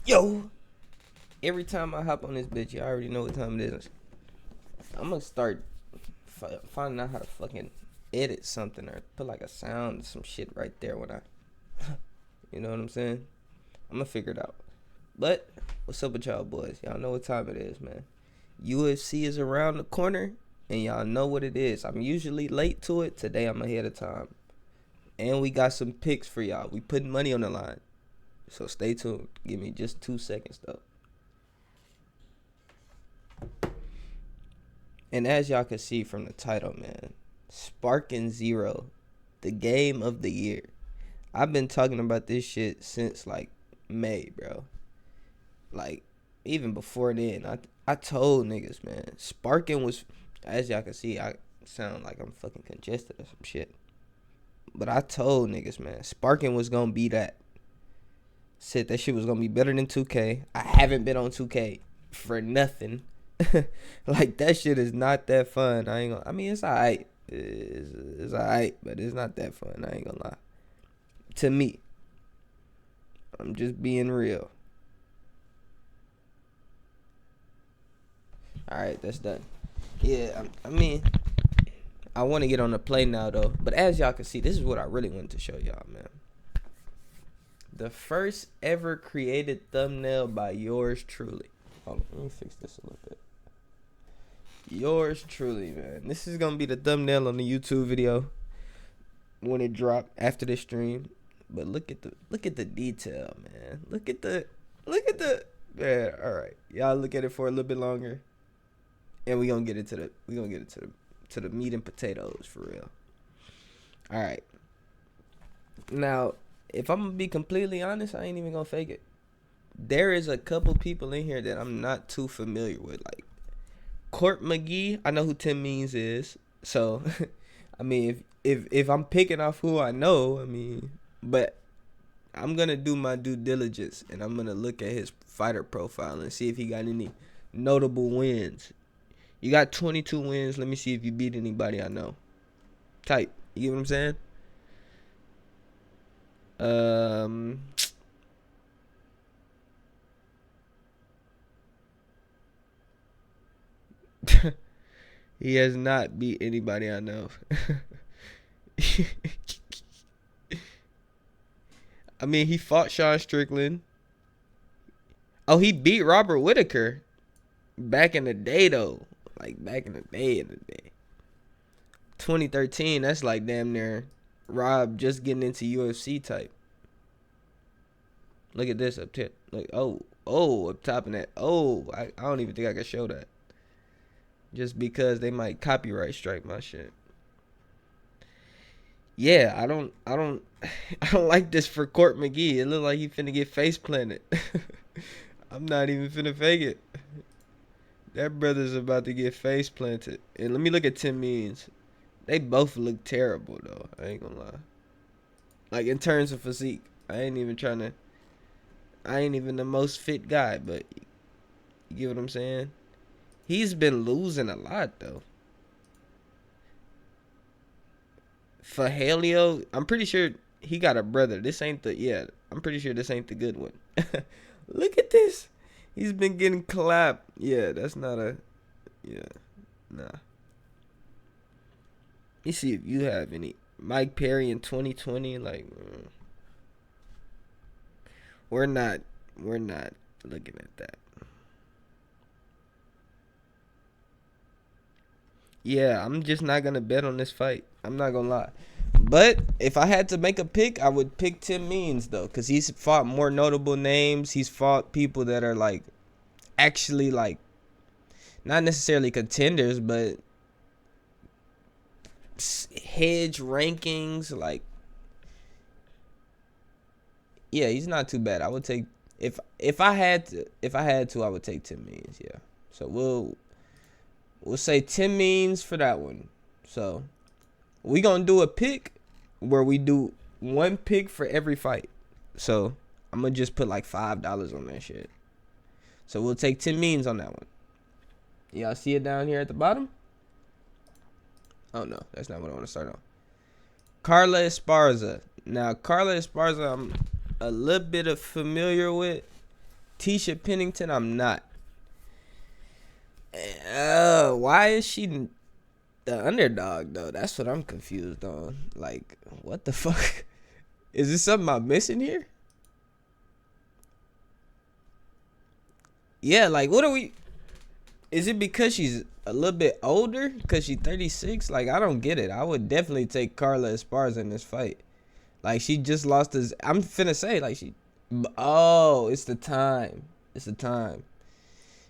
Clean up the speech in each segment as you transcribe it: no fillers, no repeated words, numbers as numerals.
Yo, every time I hop on this bitch, you already know what time it is. I'm gonna start finding out how to fucking edit something or put like a sound, some shit right there when I, you know what I'm saying? I'm gonna figure it out. But what's up with y'all boys? Y'all know what time it is, man. UFC is around the corner, and y'all know what it is. I'm usually late to it. Today I'm ahead of time, and we got some picks for y'all. We putting money on the line, so stay tuned. Give me just 2 seconds though. And as y'all can see from the title, man, Sparking Zero, the game of the year. I've been talking about this shit since like May, bro. Like even before then, I told niggas, man, Sparking was, as y'all can see, I sound like I'm fucking congested or some shit. But I told niggas, man, Sparking was gonna be that. Said that shit was gonna be better than 2K. I haven't been on 2K for nothing. Like that shit is not that fun. I mean, it's alright. It's alright, but it's not that fun. I ain't gonna lie. To me, I'm just being real. All right, that's done. Yeah, I mean, I want to get on the play now though. But as y'all can see, this is what I really wanted to show y'all, man. The first ever created thumbnail by yours truly. Hold on, let me fix this a little bit. Yours truly, man. This is gonna be the thumbnail on the YouTube video when it dropped after the stream. But look at the detail, man. Look at the man. All right, y'all look at it for a little bit longer, and we gonna get into the meat and potatoes for real. All right. Now, if I'm gonna be completely honest, I ain't even gonna fake it. There is a couple people in here that I'm not too familiar with, like Court McGee. I know who Tim Means is, so I mean, if I'm picking off who I know, I mean, but I'm gonna do my due diligence and I'm gonna look at his fighter profile and see if he got any notable wins. You got 22 wins. Let me see if you beat anybody I know. Type. You get what I'm saying? He has not beat anybody I know. I mean, he fought Sean Strickland. Oh, he beat Robert Whitaker back in the day, though. Like, back in the day. 2013, that's like damn near Rob just getting into UFC type. Look at this up top. Like, up top of that. I don't even think I can show that. Just because they might copyright strike my shit. Yeah, I don't I don't like this for Court McGee. It look like he finna get face planted. I'm not even finna fake it. That brother's about to get face planted. And let me look at Tim Means. They both look terrible though. I ain't gonna lie. Like in terms of physique, I ain't even the most fit guy, but you get what I'm saying? He's been losing a lot though. For Halio, I'm pretty sure he got a brother. I'm pretty sure this ain't the good one. Look at this. He's been getting clapped. Yeah, that's not nah. You see if you have any. Mike Perry in 2020, like, we're not looking at that. Yeah, I'm just not gonna bet on this fight. I'm not gonna lie. But if I had to make a pick, I would pick Tim Means though, cause he's fought more notable names. He's fought people that are like actually like not necessarily contenders, but hedge rankings. Like, yeah, he's not too bad. I would take if I had to, I would take Tim Means. Yeah. So we'll say Tim Means for that one. So we gonna do a pick where we do one pick for every fight. So I'm gonna just put like $5 on that shit. So we'll take Tim Means on that one. Y'all see it down here at the bottom? Oh no, that's not what I want to start on. Carla Esparza. Now Carla Esparza, I'm a little bit of familiar with. Tisha Pennington, I'm not. Why is she the underdog though? That's what I'm confused on. Like, what the fuck? Is this something I'm missing here? Yeah, like, what are we? Is it because she's a little bit older? Because she's 36? Like, I don't get it. I would definitely take Carla Esparza in this fight. Like, she just lost his. I'm finna say, like, she. Oh, it's the time. It's the time.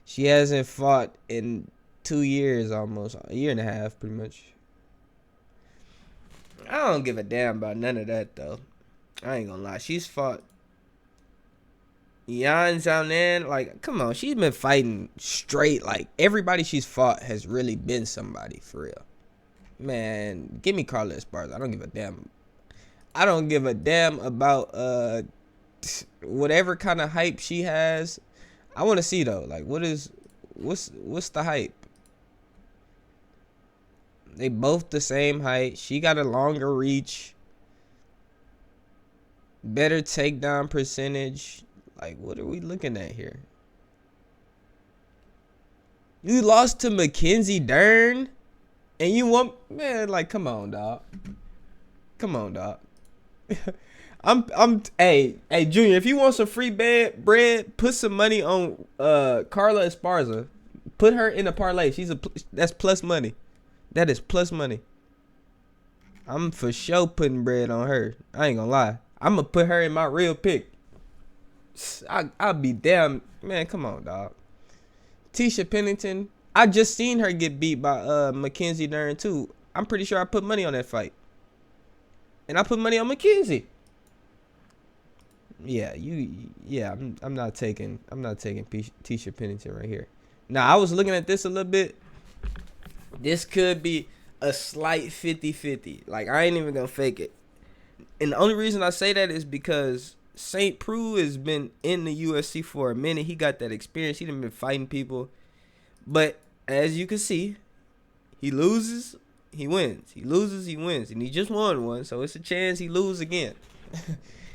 She hasn't fought in 2 years almost. A year and a half, pretty much. I don't give a damn about none of that, though. I ain't gonna lie. She's fought Yan Xiaonan. Like, come on. She's been fighting straight. Like, everybody she's fought has really been somebody, for real. Man, give me Carla Esparza. I don't give a damn. I don't give a damn about whatever kind of hype she has. I want to see though, like, what's the hype? They both the same height. She got a longer reach, better takedown percentage. Like, what are we looking at here? You lost to Mackenzie Dern, and you want, man? Like, come on, dog. Come on, dog. Hey, Junior, if you want some free bread, put some money on Carla Esparza. Put her in a parlay. That's plus money. That is plus money. I'm for sure putting bread on her. I ain't gonna lie. I'm gonna put her in my real pick. I'll be damn, man. Come on, dog. Tisha Pennington. I just seen her get beat by Mackenzie Dern too. I'm pretty sure I put money on that fight, and I put money on Mackenzie. Yeah, I'm not taking Tisha Pennington right here. Now, I was looking at this a little bit. This could be a slight 50-50. Like, I ain't even gonna fake it. And the only reason I say that is because St. Preux has been in the UFC for a minute. He got that experience. He done been fighting people. But as you can see, he loses, he wins. He loses, he wins. And he just won one, so it's a chance he lose again.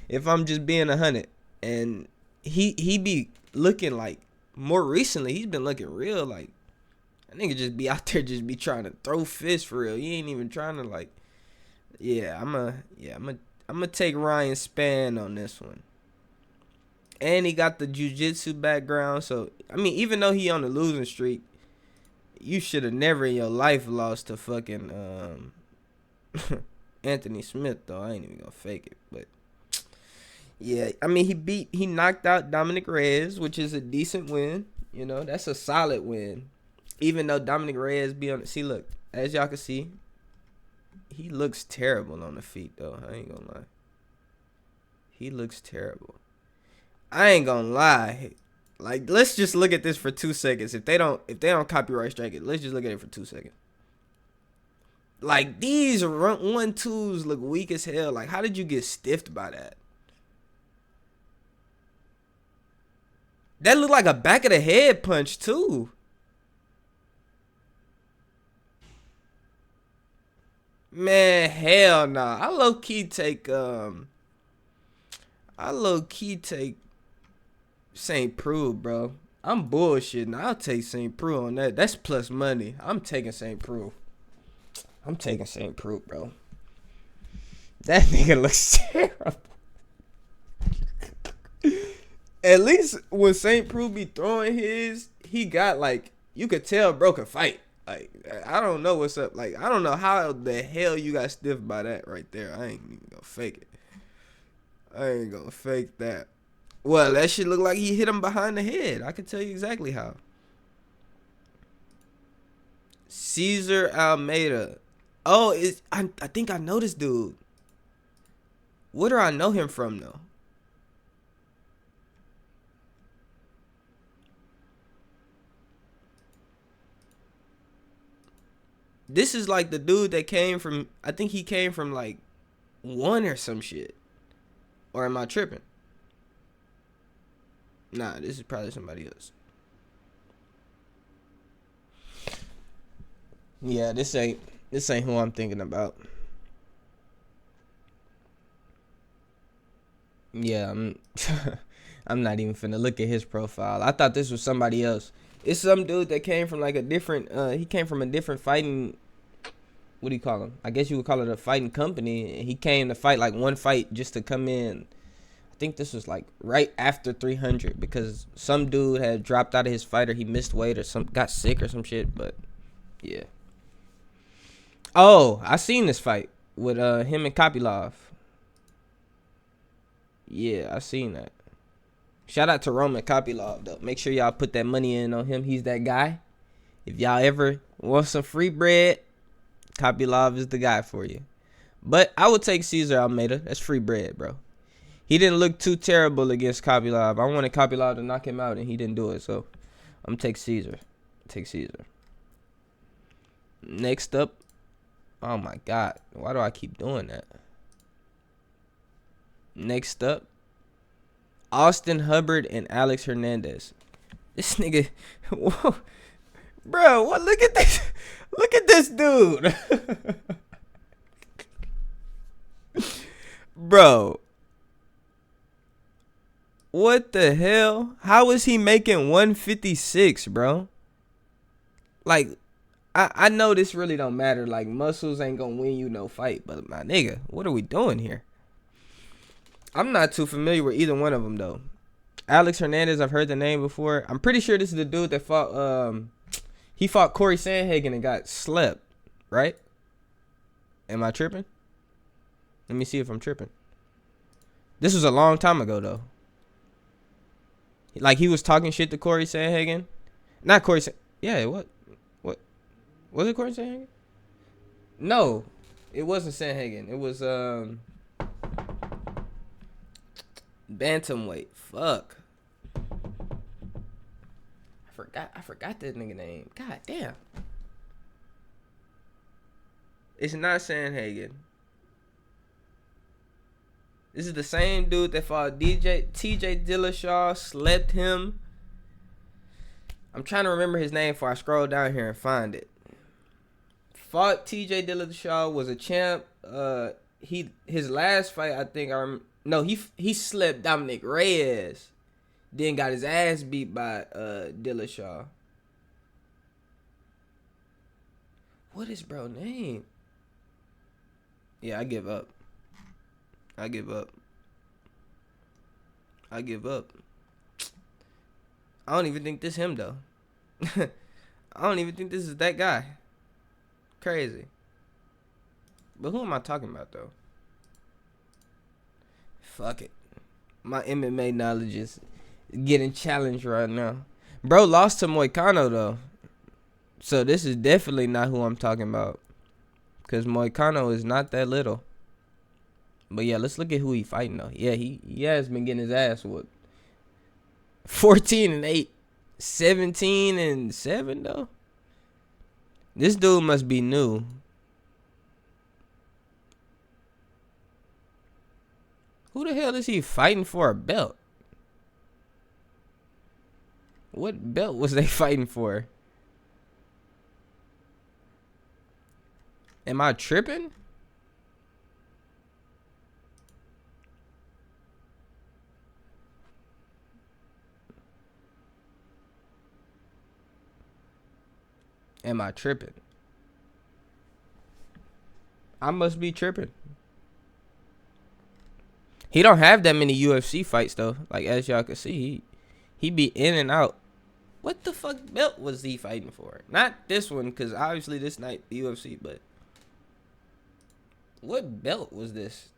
If I'm just being 100. And he be looking like, more recently, he's been looking real like, I nigga just be out there just be trying to throw fists for real. He ain't even trying to, like, I'm gonna take Ryan Spann on this one. And he got the jiu-jitsu background, so I mean, even though he on the losing streak, you should have never in your life lost to fucking Anthony Smith though. I ain't even gonna fake it, but yeah, I mean, he knocked out Dominic Reyes, which is a decent win. You know, that's a solid win. Even though Dominic Reyes be on, see, look, as y'all can see, he looks terrible on the feet though. I ain't gonna lie. He looks terrible. I ain't gonna lie. Like, let's just look at this for 2 seconds. If they don't copyright strike it, let's just look at it for 2 seconds. Like, these 1-2s look weak as hell. Like, how did you get stiffed by that? That looked like a back of the head punch too. Man, hell nah. I low key take St. Preux, bro. I'm bullshitting. I'll take St. Preux on that. That's plus money. I'm taking St. Preux. Bro. That nigga looks terrible. At least when St. Preux be throwing his, he got, like, you could tell bro can fight. Like, I don't know what's up. Like, I don't know how the hell you got stiffed by that right there. I ain't even gonna fake it. I ain't gonna fake that. Well, that shit look like he hit him behind the head. I can tell you exactly how. Cesar Almeida. Oh, I think I know this dude. Where do I know him from, though? This is like the dude that came from, I think he came from like one or some shit. Or am I tripping? Nah, this is probably somebody else. Yeah, this ain't who I'm thinking about. Yeah, I'm not even finna look at his profile. I thought this was somebody else. It's some dude that came from like a different. He came from a different fighting. What do you call him? I guess you would call it a fighting company. And he came to fight like one fight just to come in. I think this was like right after 300 because some dude had dropped out of his fight or he missed weight or some got sick or some shit. But yeah. Oh, I seen this fight with him and Kopylov. Yeah, I seen that. Shout out to Roman Kopylov though. Make sure y'all put that money in on him. He's that guy. If y'all ever want some free bread, Kopylov is the guy for you. But I would take Cesar Almeida. That's free bread, bro. He didn't look too terrible against Kopylov. I wanted Kopylov to knock him out, and he didn't do it. So I'm take Cesar. Take Cesar. Next up. Oh, my God. Why do I keep doing that? Next up. Austin Hubbard and Alex Hernandez. This nigga. Whoa. Bro, what? Look at this. Look at this dude. Bro. What the hell? How is he making 156, bro? Like, I know this really don't matter. Like, muscles ain't gonna win you no fight. But, my nigga, what are we doing here? I'm not too familiar with either one of them, though. Alex Hernandez, I've heard the name before. I'm pretty sure this is the dude that fought, he fought Corey Sandhagen and got slept, right? Am I tripping? Let me see if I'm tripping. This was a long time ago, though. Like, he was talking shit to Corey Sandhagen. Not Corey Sandhagen. Yeah, what? Was it Corey Sandhagen? No, it wasn't Sandhagen. It was, bantamweight. Fuck. I forgot that nigga name. God damn. It's not Sandhagen. This is the same dude that fought TJ Dillashaw, slept him. I'm trying to remember his name before I scroll down here and find it. Fought TJ Dillashaw, was a champ. His last fight, I think he slept Dominic Reyes. Then got his ass beat by Dillashaw. What is bro name? Yeah, I give up. I give up. I don't even think this him though. I don't even think this is that guy. Crazy. But who am I talking about though? Fuck it. My MMA knowledge is getting challenged right now. Bro lost to Moicano though. So this is definitely not who I'm talking about. Because Moicano is not that little. But yeah, let's look at who he fighting though. Yeah, he has been getting his ass whooped. 14-8. 17-7 though. This dude must be new. Who the hell is he fighting for a belt? What belt was they fighting for? Am I tripping? Am I tripping? I must be tripping. He don't have that many UFC fights though. Like as y'all can see, he be in and out. What the fuck belt was he fighting for? Not this one, because obviously this night the UFC, but what belt was this?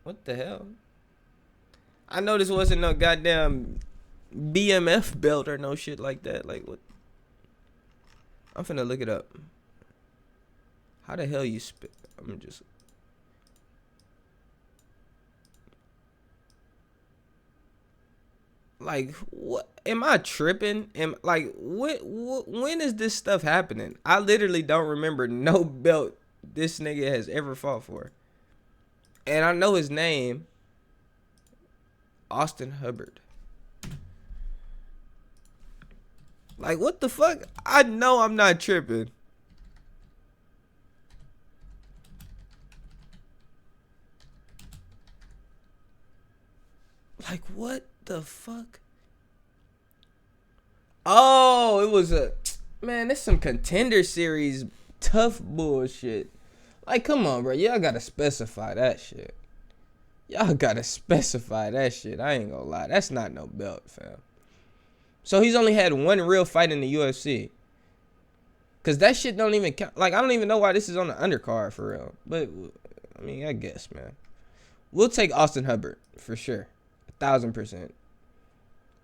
What the hell? I know this wasn't no goddamn BMF belt or no shit like that. Like what? I'm finna look it up. How the hell you spit? I'm just. Like, what? Am I tripping? When is this stuff happening? I literally don't remember no belt this nigga has ever fought for. And I know his name. Austin Hubbard. Like, what the fuck? I know I'm not tripping. Like, what? the fuck? Oh, it was a man. This some Contender Series tough bullshit. Like, come on, bro. Y'all gotta specify that shit. Y'all gotta specify that shit. I ain't gonna lie. That's not no belt, fam. So he's only had one real fight in the UFC. Cause that shit don't even count. Like, I don't even know why this is on the undercard for real. But I mean, I guess, man. We'll take Austin Hubbard for sure, 1,000%.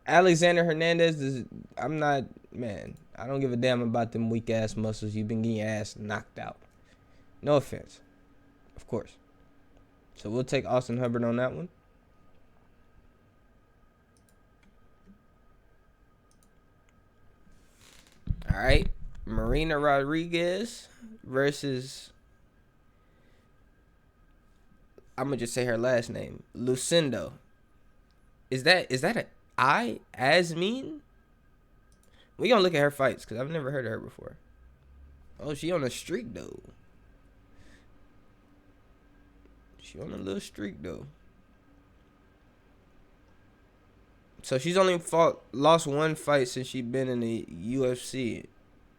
Alexander Hernandez is. I'm not, man. I don't give a damn about them weak ass muscles. You've been getting your ass knocked out. No offense, of course. So we'll take Austin Hubbard on that one. All right. Marina Rodriguez versus, I'm gonna just say her last name, Lucindo. Is that a I as mean? We gonna look at her fights because I've never heard of her before. Oh, she on a streak though. She on a little streak though. So she's only lost one fight since she been in the UFC.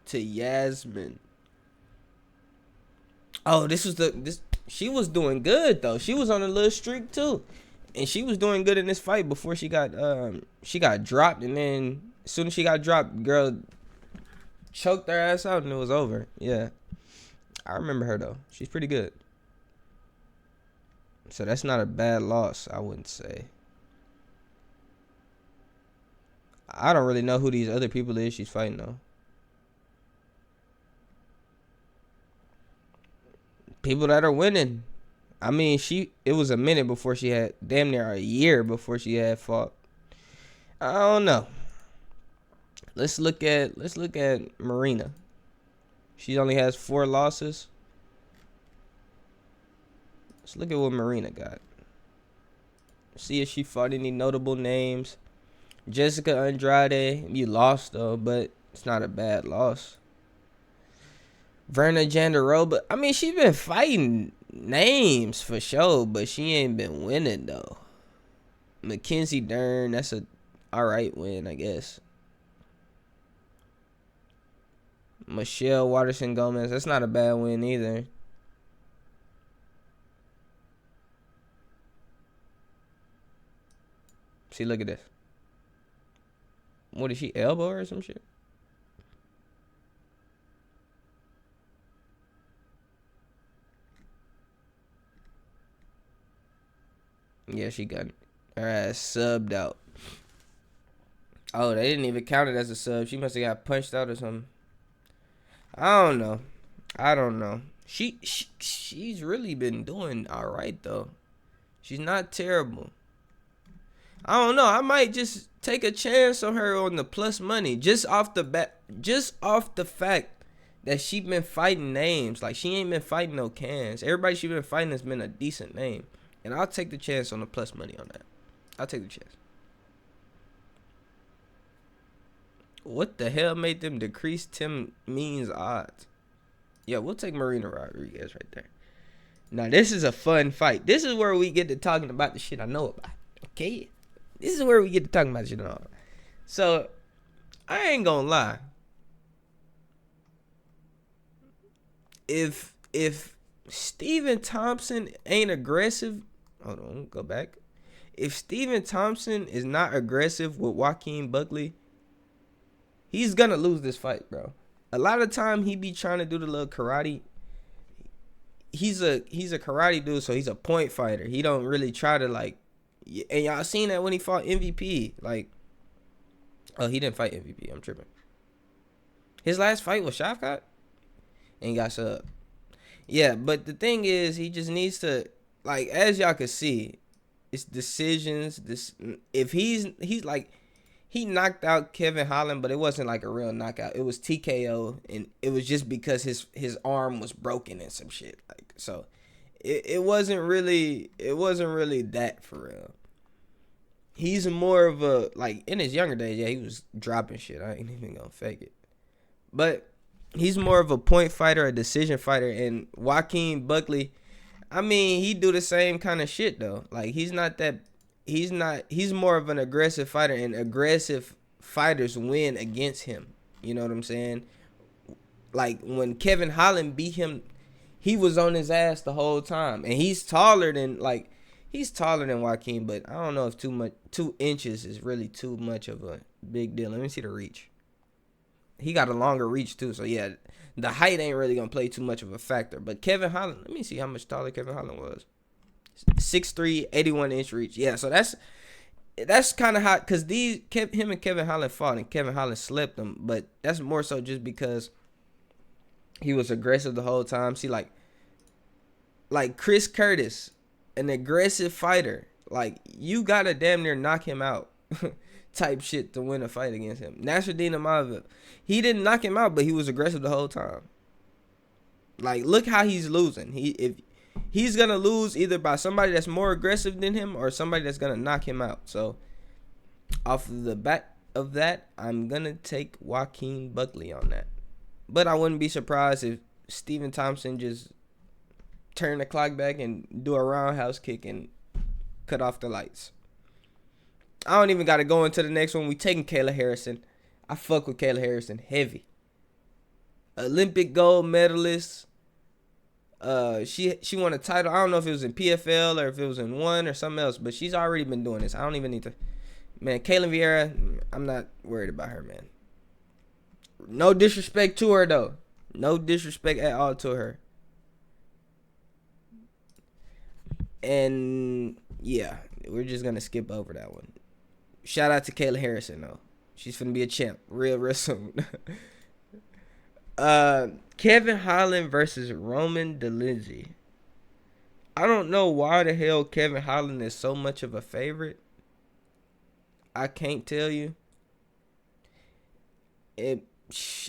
To Yasmin. Oh, she was doing good though. She was on a little streak too. And she was doing good in this fight before she got dropped, and then as soon as she got dropped, girl choked her ass out and it was over. Yeah. I remember her though. She's pretty good. So that's not a bad loss, I wouldn't say. I don't really know who these other people is she's fighting though. People that are winning. I mean, it was a minute before she had, damn near a year before she had fought. I don't know. Let's look at Marina. She only has 4 losses. Let's look at what Marina got. See if she fought any notable names. Jessica Andrade, you lost though, but it's not a bad loss. Verna Jandaroba, I mean, she been fighting names for sure, but she ain't been winning though. Mackenzie Dern, that's a alright win, I guess. Michelle Waterson Gomez, that's not a bad win either. See, look at this. What, did she elbow her or some shit? Yeah, she got her ass subbed out. Oh, they didn't even count it as a sub. She must have got punched out or something. I don't know. She's really been doing all right though. She's not terrible. I don't know. I might just take a chance on her on the plus money just off the fact that she been fighting names. Like, she ain't been fighting no cans. Everybody she been fighting has been a decent name. And I'll take the chance on the plus money on that. I'll take the chance. What the hell made them decrease Tim Means odds? Yeah, we'll take Marina Rodriguez right there. Now, this is a fun fight. This is where we get to talking about the shit I know about. Okay? This is where we get to talking about the shit I know about. So, I ain't gonna lie. If Stephen Thompson ain't aggressive, hold on, go back. If Stephen Thompson is not aggressive with Joaquin Buckley, he's gonna lose this fight, bro. A lot of time he be trying to do the little karate. He's a karate dude, so he's a point fighter. He don't really try to, like, and y'all seen that when he fought MVP. Like, oh, he didn't fight MVP. I'm tripping. His last fight was Shavkat, and he got subbed. Yeah, but the thing is, he just needs to, like, as y'all can see, it's decisions. If he's like, he knocked out Kevin Holland, but it wasn't like a real knockout. It was TKO, and it was just because his arm was broken and some shit. Like, so it wasn't really that for real. He's more of a, like, in his younger days, yeah, he was dropping shit. I ain't even gonna fake it. But he's more of a point fighter, a decision fighter, and Joaquin Buckley, I mean, he do the same kind of shit though. Like, he's not that. he's not. He's more of an aggressive fighter, and aggressive fighters win against him. You know what I'm saying? Like when Kevin Holland beat him, he was on his ass the whole time, and he's taller than Joaquin, but I don't know if 2 inches is really too much of a big deal. Let me see the reach. He got a longer reach too, so yeah, the height ain't really gonna play too much of a factor. But Kevin Holland, let me see how much taller Kevin Holland was. 6'3", 81-inch reach. Yeah, so that's kind of how, because him and Kevin Holland fought, and Kevin Holland slept him, but that's more so just because he was aggressive the whole time. See, like Chris Curtis, an aggressive fighter, like you gotta damn near knock him out type shit to win a fight against him. Nasruddin Imavov, he didn't knock him out, but he was aggressive the whole time. Like, look how he's losing. If he's gonna lose either by somebody that's more aggressive than him or somebody that's gonna knock him out. So off of the back of that, I'm gonna take Joaquin Buckley on that. But I wouldn't be surprised if Stephen Thompson just turn the clock back and do a roundhouse kick and cut off the lights. I don't even got to go into the next one. We taking Kayla Harrison. I fuck with Kayla Harrison heavy. Olympic gold medalist. She won a title. I don't know if it was in PFL or if it was in one or something else, but she's already been doing this. I don't even need to. Man, Kaylin Vieira, I'm not worried about her, man. No disrespect to her, though. No disrespect at all to her. And, yeah, we're just going to skip over that one. Shout out to Kayla Harrison, though. She's finna be a champ real soon. Kevin Holland versus Roman Dolidze. I don't know why the hell Kevin Holland is so much of a favorite. I can't tell you.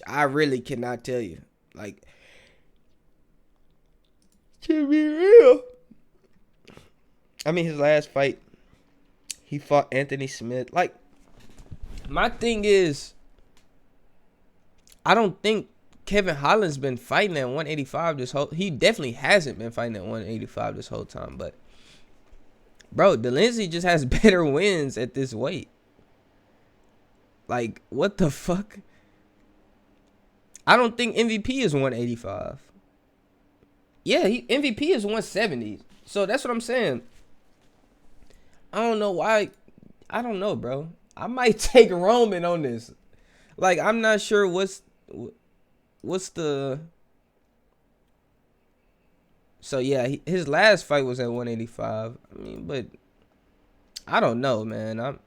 I really cannot tell you. Like, to be real. I mean, his last fight, he fought Anthony Smith. Like, my thing is, I don't think Kevin Holland's been fighting at 185 this whole. He definitely hasn't been fighting at 185 this whole time. But, bro, Dolidze just has better wins at this weight. Like, what the fuck? I don't think MVP is 185. Yeah, MVP is 170. So that's what I'm saying. I don't know why. I don't know, bro. I might take Roman on this. Like, I'm not sure what's the. So yeah, his last fight was at 185. I mean, but I don't know, man.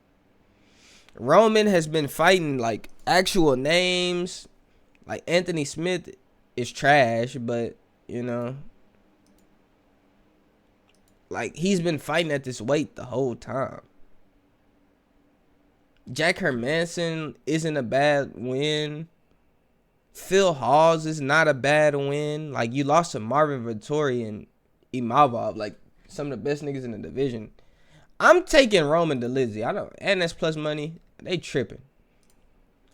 Roman has been fighting like actual names. Like Anthony Smith is trash, but you know, like he's been fighting at this weight the whole time. Jack Hermanson isn't a bad win. Phil Hawes is not a bad win. Like, you lost to Marvin Vettori and Imavov, like some of the best niggas in the division. I'm taking Roman Dolidze. And that's plus money. They tripping.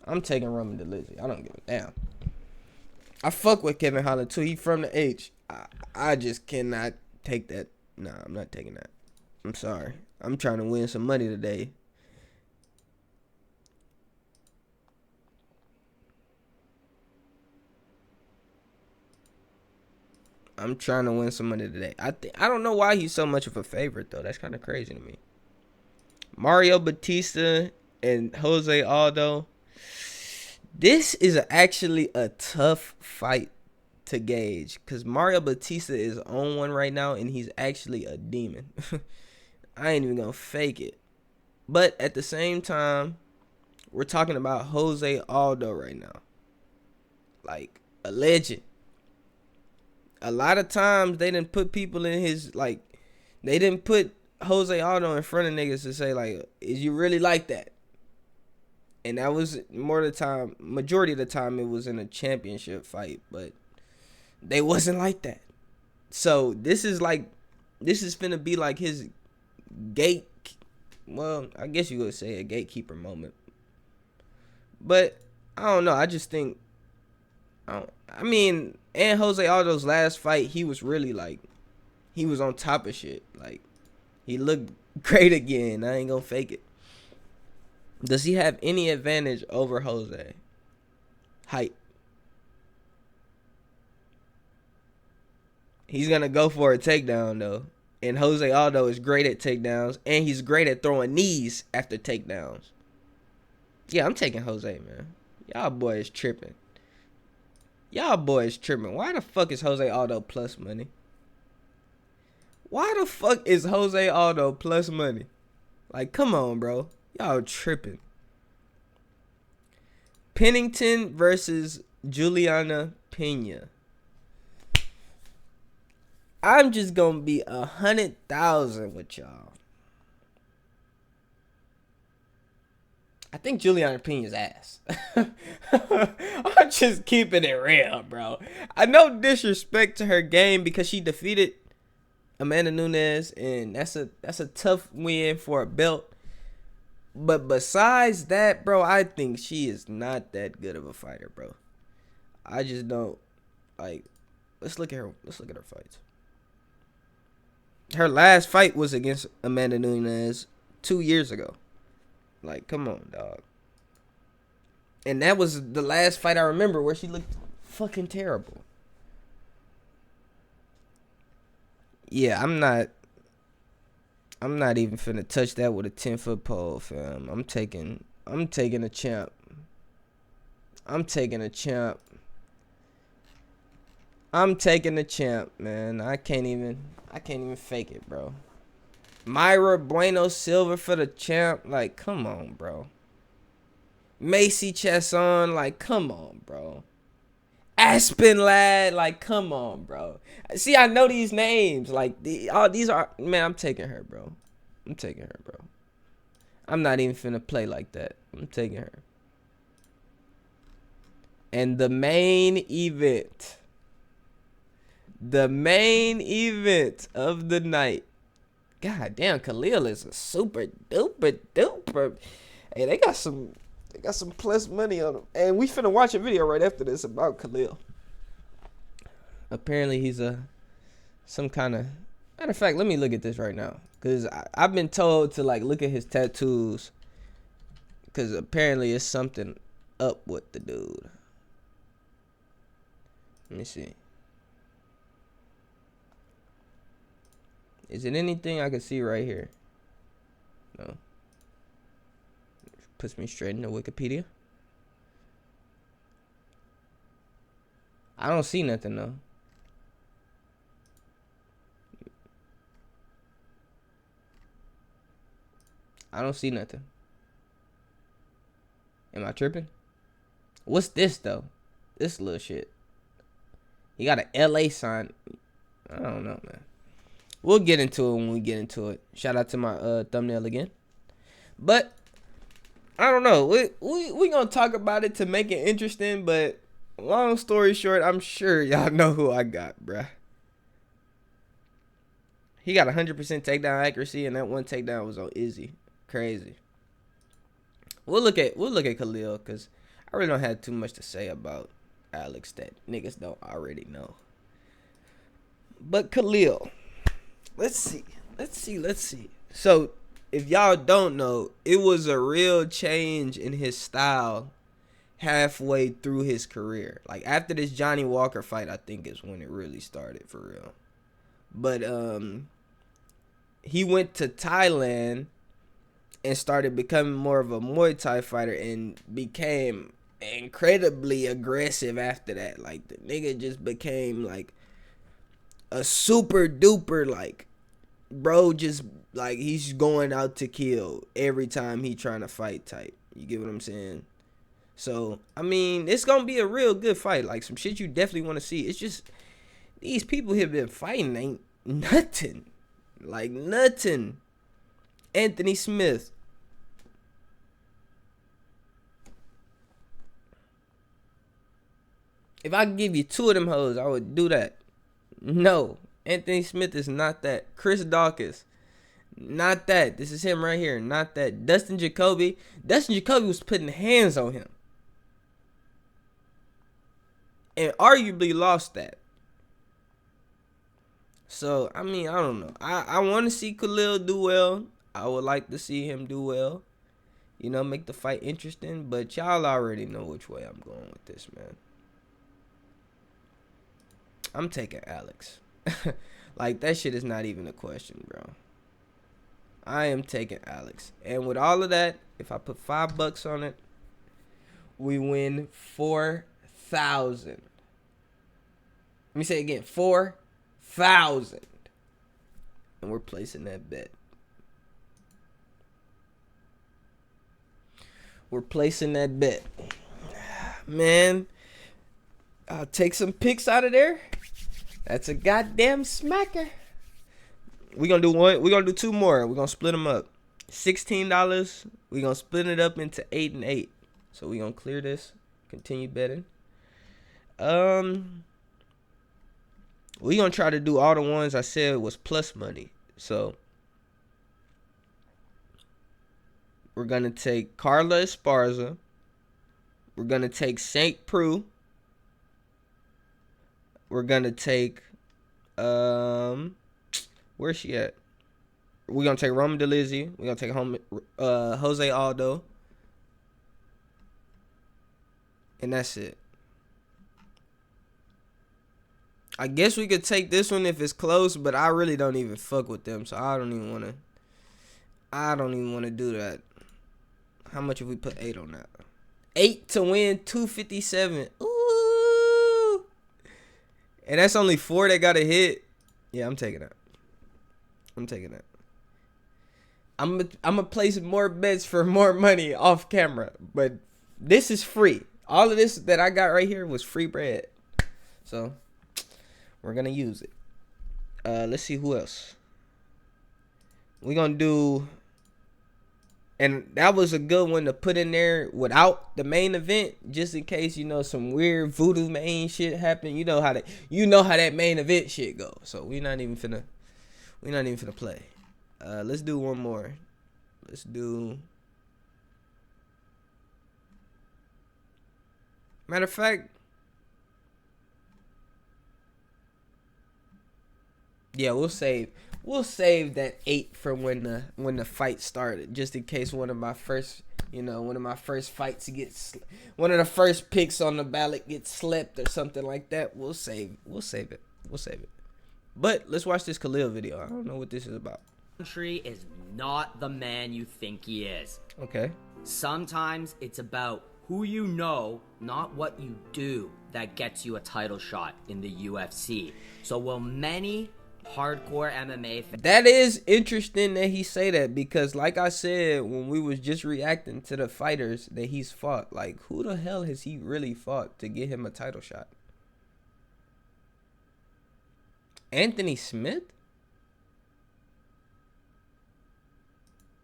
I'm taking Roman Dolidze. I don't give a damn. I fuck with Kevin Holland too. He from the H. I just cannot take that. Nah, I'm not taking that. I'm sorry. I'm trying to win some money today. I'm trying to win some money today. I don't know why he's so much of a favorite, though. That's kind of crazy to me. Mario Batista and Jose Aldo. This is actually a tough fight to gauge because Mario Batista is on one right now, and he's actually a demon. I ain't even going to fake it. But at the same time, we're talking about Jose Aldo right now. Like, a legend. A lot of times they didn't put people in his, like, they didn't put Jose Aldo in front of niggas to say, like, is you really like that? And that was more of the time, majority of the time it was in a championship fight, but they wasn't like that. So this is finna be like his well, I guess you would say a gatekeeper moment. But I don't know. I just think, I mean, and Jose Aldo's last fight, he was really like, he was on top of shit. Like, he looked great again. I ain't gonna fake it. Does he have any advantage over Jose? Height. He's gonna go for a takedown though. And Jose Aldo is great at takedowns, and he's great at throwing knees after takedowns. Yeah, I'm taking Jose, man. Y'all boys tripping. Y'all boys tripping. Why the fuck is Jose Aldo plus money? Why the fuck is Jose Aldo plus money? Like, come on, bro. Y'all tripping. Pennington versus Juliana Pena. I'm just gonna be 100,000 with y'all. I think Juliana Pena's ass. I'm just keeping it real, bro. I no disrespect to her game because she defeated Amanda Nunes, and that's a tough win for a belt. But besides that, bro, I think she is not that good of a fighter, bro. I just don't like. Let's look at her. Let's look at her fights. Her last fight was against Amanda Nunes 2 years ago. Like, come on, dog. And that was the last fight I remember where she looked fucking terrible. Yeah, I'm not even finna touch that with a 10-foot pole, fam. I'm taking a champ. I'm taking a champ. I'm taking the champ, man. I can't even fake it, bro. Mayra Bueno Silva for the champ. Like, come on, bro. Macy Chasson. Like, come on, bro. Aspen Ladd. Like, come on, bro. See, I know these names. Like, all these are... Man, I'm taking her, bro. I'm taking her, bro. I'm not even finna play like that. I'm taking her. And the main event... The main event of the night. God damn, Khalil is a super duper duper. Hey, they got some plus money on him. And we finna watch a video right after this about Khalil. Apparently he's some kind of... Matter of fact, let me look at this right now. Because I've been told to like look at his tattoos. Because apparently it's something up with the dude. Let me see. Is it anything I can see right here? No. Puts me straight into Wikipedia. I don't see nothing though. I don't see nothing. Am I tripping? What's this though? This little shit. He got an LA sign. I don't know, man. We'll get into it when we get into it. Shout out to my thumbnail again. But I don't know. We gonna talk about it to make it interesting. But long story short, I'm sure y'all know who I got, bruh. He got 100% takedown accuracy, and that one takedown was on Izzy. Crazy. We'll look at Khalil because I really don't have too much to say about Alex that niggas don't already know. But Khalil. Let's see. So, if y'all don't know, it was a real change in his style halfway through his career. Like, after this Johnny Walker fight, I think is when it really started for real. But, he went to Thailand and started becoming more of a Muay Thai fighter and became incredibly aggressive after that. Like, the nigga just became, like, a super duper, like, bro, just like he's going out to kill every time he trying to fight type. You get what I'm saying? So, I mean, it's going to be a real good fight. Like, some shit you definitely want to see. It's just, these people have been fighting ain't nothing. Like, nothing. Anthony Smith. If I could give you two of them hoes, I would do that. No. Anthony Smith is not that. Chris Dawkins, not that. This is him right here, not that. Dustin Jacoby was putting hands on him. And arguably lost that. So, I mean, I don't know. I want to see Khalil do well. I would like to see him do well. You know, make the fight interesting. But y'all already know which way I'm going with this, man. I'm taking Alex. Like, that shit is not even a question, bro. I am taking Alex. And with all of that, if I put $5 on it, we win 4,000. Let me say it again, 4,000. And we're placing that bet. We're placing that bet. Man, I'll take some picks out of there. That's a goddamn smacker. We're gonna do one. We're gonna do two more. We're gonna split them up. $16. We're gonna split it up into 8 and 8. So we're gonna clear this. Continue betting. We're gonna try to do all the ones I said was plus money. So we're gonna take Carla Esparza. We're gonna take St. Preux. We're gonna take where's she at? We're gonna take Roman Dolizzi. We're gonna take Jose Aldo. And that's it. I guess we could take this one if it's close, but I really don't even fuck with them, so I don't even wanna do that. How much if we put 8 on that? 8 to win 257. Ooh. And that's only 4 that got a hit. Yeah, I'm taking that. I'm gonna place more bets for more money off camera, but this is free. All of this that I got right here was free bread, so we're gonna use it. Let's see who else we gonna do. And that was a good one to put in there without the main event, just in case, you know, some weird voodoo main shit happen. You know how that main event shit go. So we're not even finna play. Let's do one more. Let's do. Matter of fact, yeah, we'll save that 8 for when the fight started, just in case one of my first fights one of the first picks on the ballot gets slept or something like that. We'll save it. But let's watch this Khalil video. I don't know what this is about. Rountree is not the man you think he is. Okay. Sometimes it's about who you know, not what you do, that gets you a title shot in the UFC. So will many hardcore MMA fans... That is interesting that he say that, because like I said when we was just reacting to the fighters that he's fought, like, who the hell has he really fought to get him a title shot? Anthony Smith?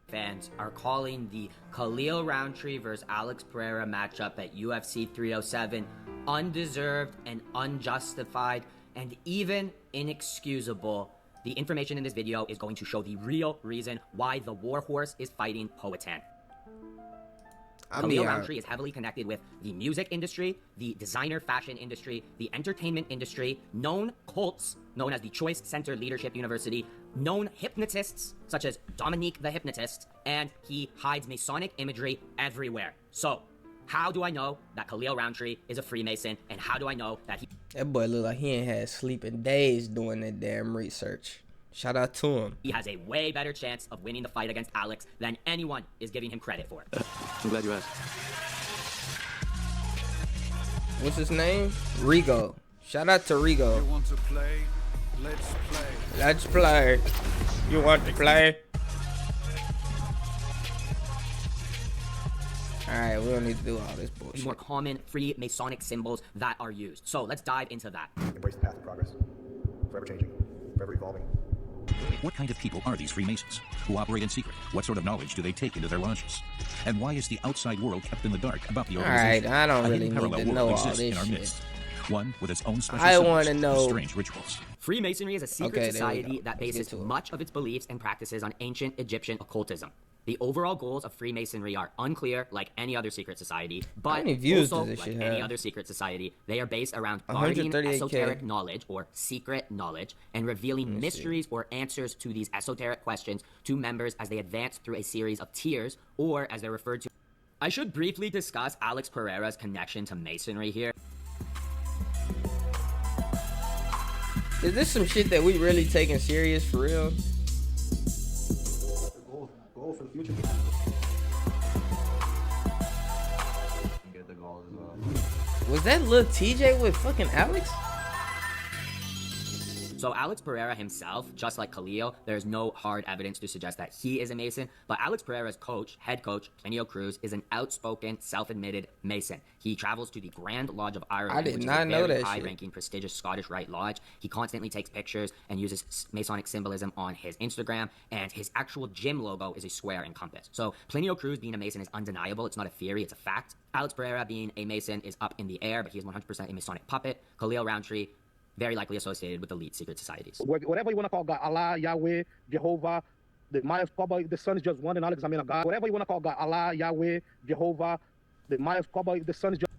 Fans are calling the Khalil Rountree versus Alex Pereira matchup at UFC 307 undeserved and unjustified and even inexcusable. The information in this video is going to show the real reason why the Warhorse is fighting Poatan. Khalil Rountree is heavily connected with the music industry, the designer fashion industry, the entertainment industry, known cults, known as the Choice Center Leadership University, known hypnotists, such as Dominique the Hypnotist, and he hides Masonic imagery everywhere. So, how do I know that Khalil Rountree is a Freemason, and how do I know that he... That boy look like he ain't had sleeping days doing that damn research. Shout out to him. He has a way better chance of winning the fight against Alex than anyone is giving him credit for. I'm glad you asked. What's his name? Rigo. Shout out to Rigo. You want to play? Let's play. Let's play. You want to play? Alright, we don't need to do all this bullshit. More common Freemasonic symbols that are used. So let's dive into that. Embrace the path of progress. Forever changing. Forever evolving. What kind of people are these Freemasons who operate in secret? What sort of knowledge do they take into their lodges? And why is the outside world kept in the dark about the organization? Alright, I don't really need to know all this shit. One with its own special I want to know strange rituals. Freemasonry is a secret society that bases much of its beliefs and practices on ancient Egyptian occultism. The overall goals of Freemasonry are unclear, like any other secret society, but many views also, does this like shit any have? other secret society, they are based around guarding 138K. esoteric knowledge or secret knowledge and revealing mysteries or answers to these esoteric questions to members as they advance through a series of tiers, or as they're referred to. I should briefly discuss Alex Pereira's connection to Masonry here. Is this some shit that we really taking serious for real? Goal for the future. Get the goal as well. Was that Lil TJ with fucking Alex? So Alex Pereira himself, just like Khalil, there's no hard evidence to suggest that he is a Mason, but Alex Pereira's head coach, Plinio Cruz, is an outspoken, self-admitted Mason. He travels to the Grand Lodge of Ireland, I did which is not a know very that shit. high-ranking, prestigious Scottish Rite Lodge. He constantly takes pictures and uses Masonic symbolism on his Instagram, and his actual gym logo is a square and compass. So Plinio Cruz being a Mason is undeniable. It's not a theory, it's a fact. Alex Pereira being a Mason is up in the air, but he is 100% a Masonic puppet. Khalil Roundtree, very likely associated with elite secret societies. Whatever you want to call God, Allah, Yahweh, Jehovah, the Maya, the sun is just one and all examine of God. Whatever you want to call God, Allah, Yahweh, Jehovah, the Maya, the sun is just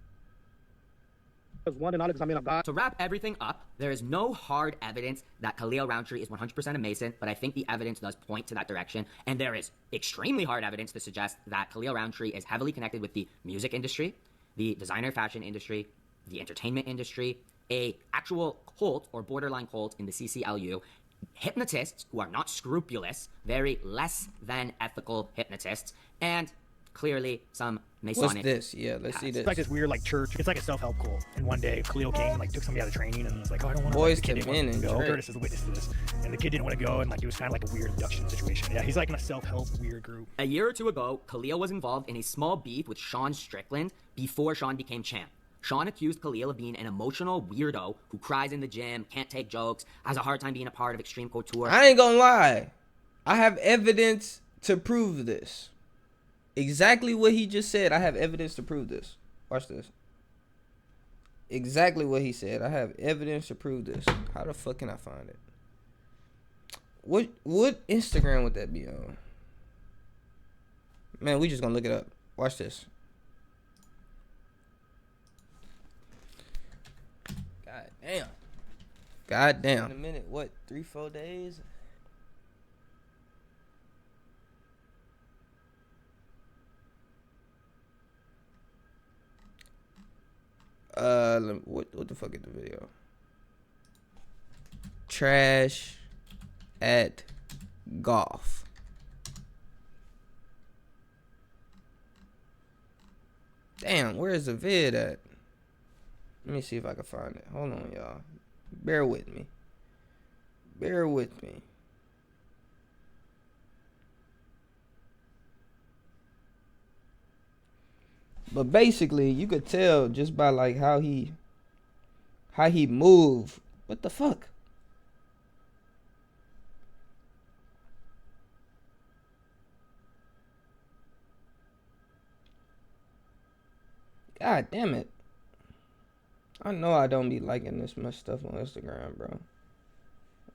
one and all examine of God. To wrap everything up, there is no hard evidence that Khalil Roundtree is 100% a Mason, but I think the evidence does point to that direction, and there is extremely hard evidence to suggest that Khalil Roundtree is heavily connected with the music industry, the designer fashion industry, the entertainment industry, a actual cult or borderline cult in the CCLU, hypnotists who are not scrupulous, very less than ethical hypnotists, and clearly some Masonic. What's this? Yeah, let's see It's this. like this weird like church. It's like a self-help cult. And one day Khalil came and like took somebody out of training and was like, oh, I don't want to. Boys the kid to didn't want Men to and go. Drake. Curtis is a witness to this. And the kid didn't want to go, and like it was kind of like a weird abduction situation. Yeah, he's like in a self-help weird group. A year or two ago, Khalil was involved in a small beef with Sean Strickland before Sean became champ. Sean accused Khalil of being an emotional weirdo who cries in the gym, can't take jokes, has a hard time being a part of Extreme Couture. I ain't gonna lie. I have evidence to prove this. Exactly what he just said. I have evidence to prove this. Watch this. Exactly what he said. I have evidence to prove this. How the fuck can I find it? What Instagram would that be on? Man, we just gonna look it up. Watch this. God damn. God damn. In a minute, what? 3-4 days? What the fuck is the video? Trash at golf. Damn, where's the vid at? Let me see if I can find it. Hold on, y'all. Bear with me. Bear with me. But basically, you could tell just by like how he moved. What the fuck? God damn it. I know I don't be liking this much stuff on Instagram, bro.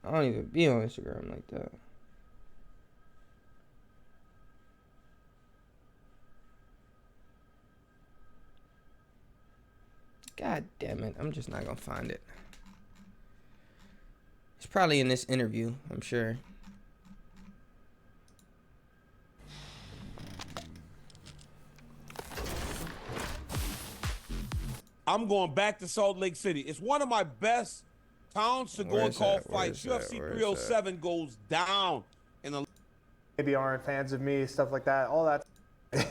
I don't even be on Instagram like that. God damn it. I'm just not gonna find it. It's probably in this interview, I'm sure. I'm going back to Salt Lake City. It's one of my best towns to go and call fights. UFC 307 goes down in the. Maybe aren't fans of me, stuff like that. All that.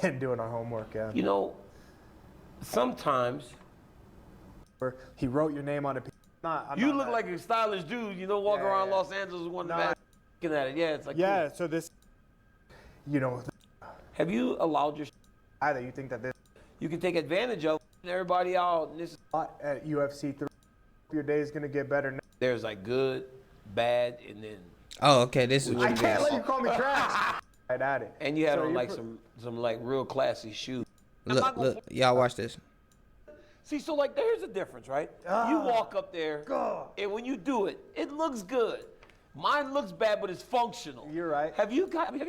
And doing our homework, yeah. You know, sometimes He wrote your name on a piece. you look like a stylish dude. You know, walking around Los Angeles with one of the best. Looking at it, yeah, it's like. Yeah, cool. so this, you know, Have you allowed your? either you think that this You can take advantage of everybody out. And this, at UFC 3, your day is gonna get better. there's like good, bad, and then. Oh, okay. This is what I it can't is. let you call me trash. Right at it. And you had So on you're like some like real classy shoes. Look, y'all watch this. See, so like there's a difference, right? You walk up there, and when you do it, it looks good. Mine looks bad, but it's functional. You're right. Have you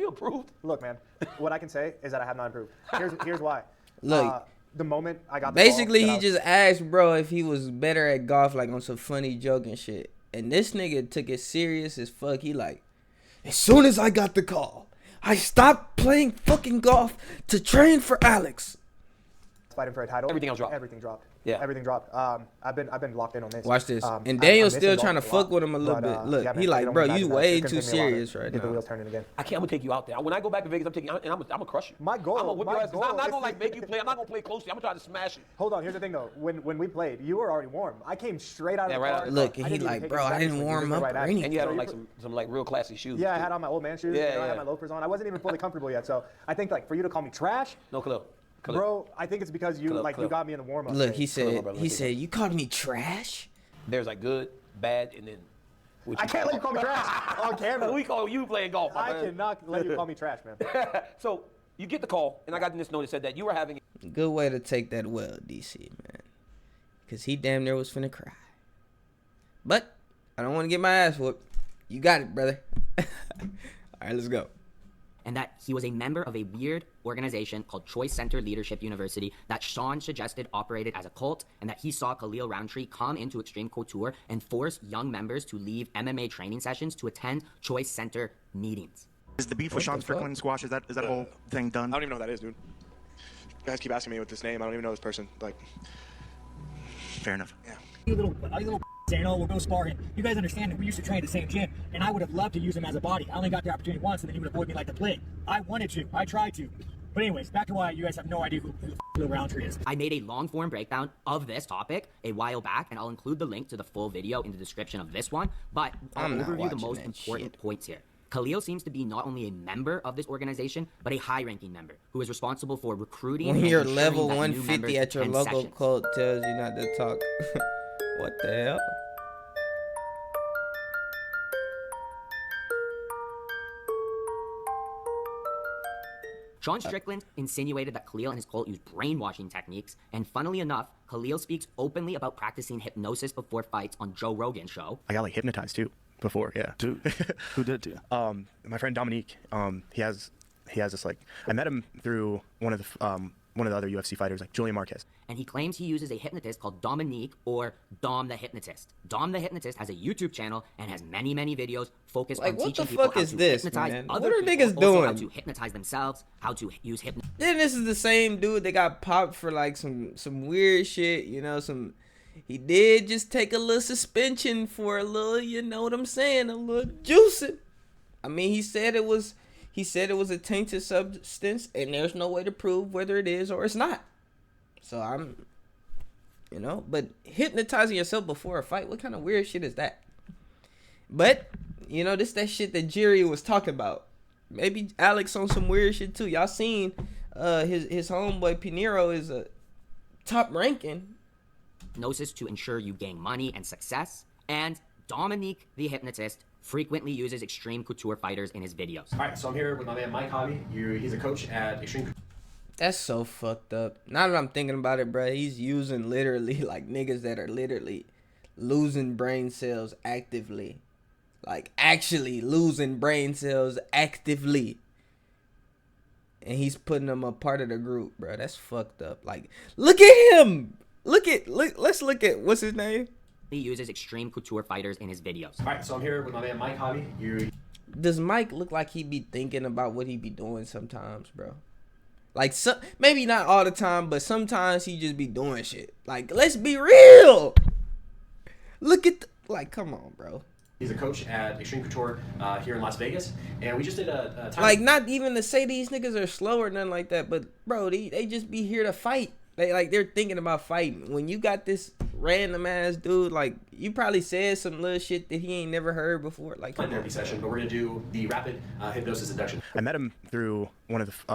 approved? Look, man, what I can say is that I have not improved. Here's why. Look, the moment I got the basically call, he just asked bro if he was better at golf, like on some funny joke and shit. And this nigga took it serious as fuck. He like, as soon as I got the call, I stopped playing fucking golf to train for Alex. fighting for a title. Everything else dropped. Everything dropped. Yeah. Everything dropped. I've been locked in on this. Watch this. And I Daniel's miss still him trying to a fuck lot, with him a little but, bit. Look, yeah, he man, like, get on bro, my you back, way it's too gonna take me a while to serious right get the now. wheels turning again. I'm gonna take you out there. When I go back to Vegas, I'm gonna crush you. My goal- I'm gonna whip my your ass. goal I'm not is gonna like to- make you play. I'm not gonna play closely. I'm gonna try to smash you. Hold on. Here's the thing though. When we played, you were already warm. I came straight out of Yeah, the right car. out of the Look, I and he didn't even like, take bro, any I didn't seconds, warm you up right or at it. anything. And you had on So like some like real classy shoes. Yeah, I too. had on my old man shoes. Yeah, I yeah. had my loafers on. I wasn't even fully comfortable yet. So I think like for you to call me trash, No clue. bro, I think it's because you Khalil, like Khalil. you got me in the warm up. Look, he Hold on, said, bro, let he me said, you called me trash? There's like good, bad, and then. what I can't let you call me trash on camera. We call you playing golf. my I man. cannot let you call me trash, man. So you get the call, and I got this note that said that you were having. Good way to take that well, DC, man. Because he damn near was finna cry. But I don't want to get my ass whooped. You got it, brother. All right, let's go. And that he was a member of a weird organization called Choice Center Leadership University that Sean suggested operated as a cult, and that he saw Khalil Roundtree come into Extreme Couture and force young members to leave MMA training sessions to attend Choice Center meetings. Is the beef with Sean Strickland squash, is that whole thing done? I don't even know who that is, dude. You guys keep asking me with this name. I don't even know this person. Like, Fair enough. yeah. You little saying, oh, we'll go sparring. You guys understand that we used to train at the same gym, and I would have loved to use him as a body. I only got the opportunity once, and then he would avoid me like the plague. I wanted to. I tried to. But anyways, back to why you guys have no idea who Khalil Roundtree is. I made a long-form breakdown of this topic a while back, and I'll include the link to the full video in the description of this one, but I'll I'm not overview the watching most that important shit. points here. Khalil seems to be not only a member of this organization, but a high-ranking member who is responsible for recruiting When and you're ensuring level that new 150 members at your attend local sessions. cult tells you not to talk. What the hell? Sean Strickland insinuated that Khalil and his cult use brainwashing techniques, and funnily enough, Khalil speaks openly about practicing hypnosis before fights on Joe Rogan's show. I got like hypnotized too before, yeah. Dude, who did it to you? My friend Dominique, he has this like, I met him through one of the other UFC fighters, like Julian Marquez. And he claims he uses a hypnotist called Dominique, or Dom the Hypnotist. Dom the Hypnotist has a YouTube channel and has many, many videos focused Like, on what teaching the people fuck how is to this, hypnotize man? other What are people, niggas also how doing? to hypnotize themselves, how to use hypnosis. Then this is the same dude that got popped for like some weird shit, you know, he did just take a little suspension for a little, you know what I'm saying, a little juicing. I mean, he said it was a tainted substance, and there's no way to prove whether it is or it's not. So I'm, you know, but hypnotizing yourself before a fight, what kind of weird shit is that? But, you know, this that shit that Jerry was talking about. Maybe Alex on some weird shit too. Y'all seen his homeboy Pinheiro is a top ranking. Hypnosis to ensure you gain money and success. And Dominique the Hypnotist frequently uses Extreme Couture fighters in his videos. All right, so I'm here with my man Mike Hobby. He's a coach at Extreme Couture. That's so fucked up. Now that I'm thinking about it, bro, he's using literally like niggas that are literally losing brain cells actively. Like actually losing brain cells actively. And he's putting them a part of the group, bro. That's fucked up. Like, look at him. Let's look at, what's his name? He uses Extreme Couture fighters in his videos. All right, so I'm here with my man Mike Hobby. Does Mike look like he be thinking about what he be doing sometimes, bro? Like, maybe not all the time, but sometimes he just be doing shit. Like, let's be real. Look at like, come on, bro. He's a coach at Extreme Couture here in Las Vegas, and we just did a time. Like, not even to say these niggas are slow or nothing like that, but bro, they just be here to fight. They're thinking about fighting. When you got this random ass dude, like, you probably said some little shit that he ain't never heard before. Like, come therapy session, but we're gonna do the rapid hypnosis induction. I met him through one of the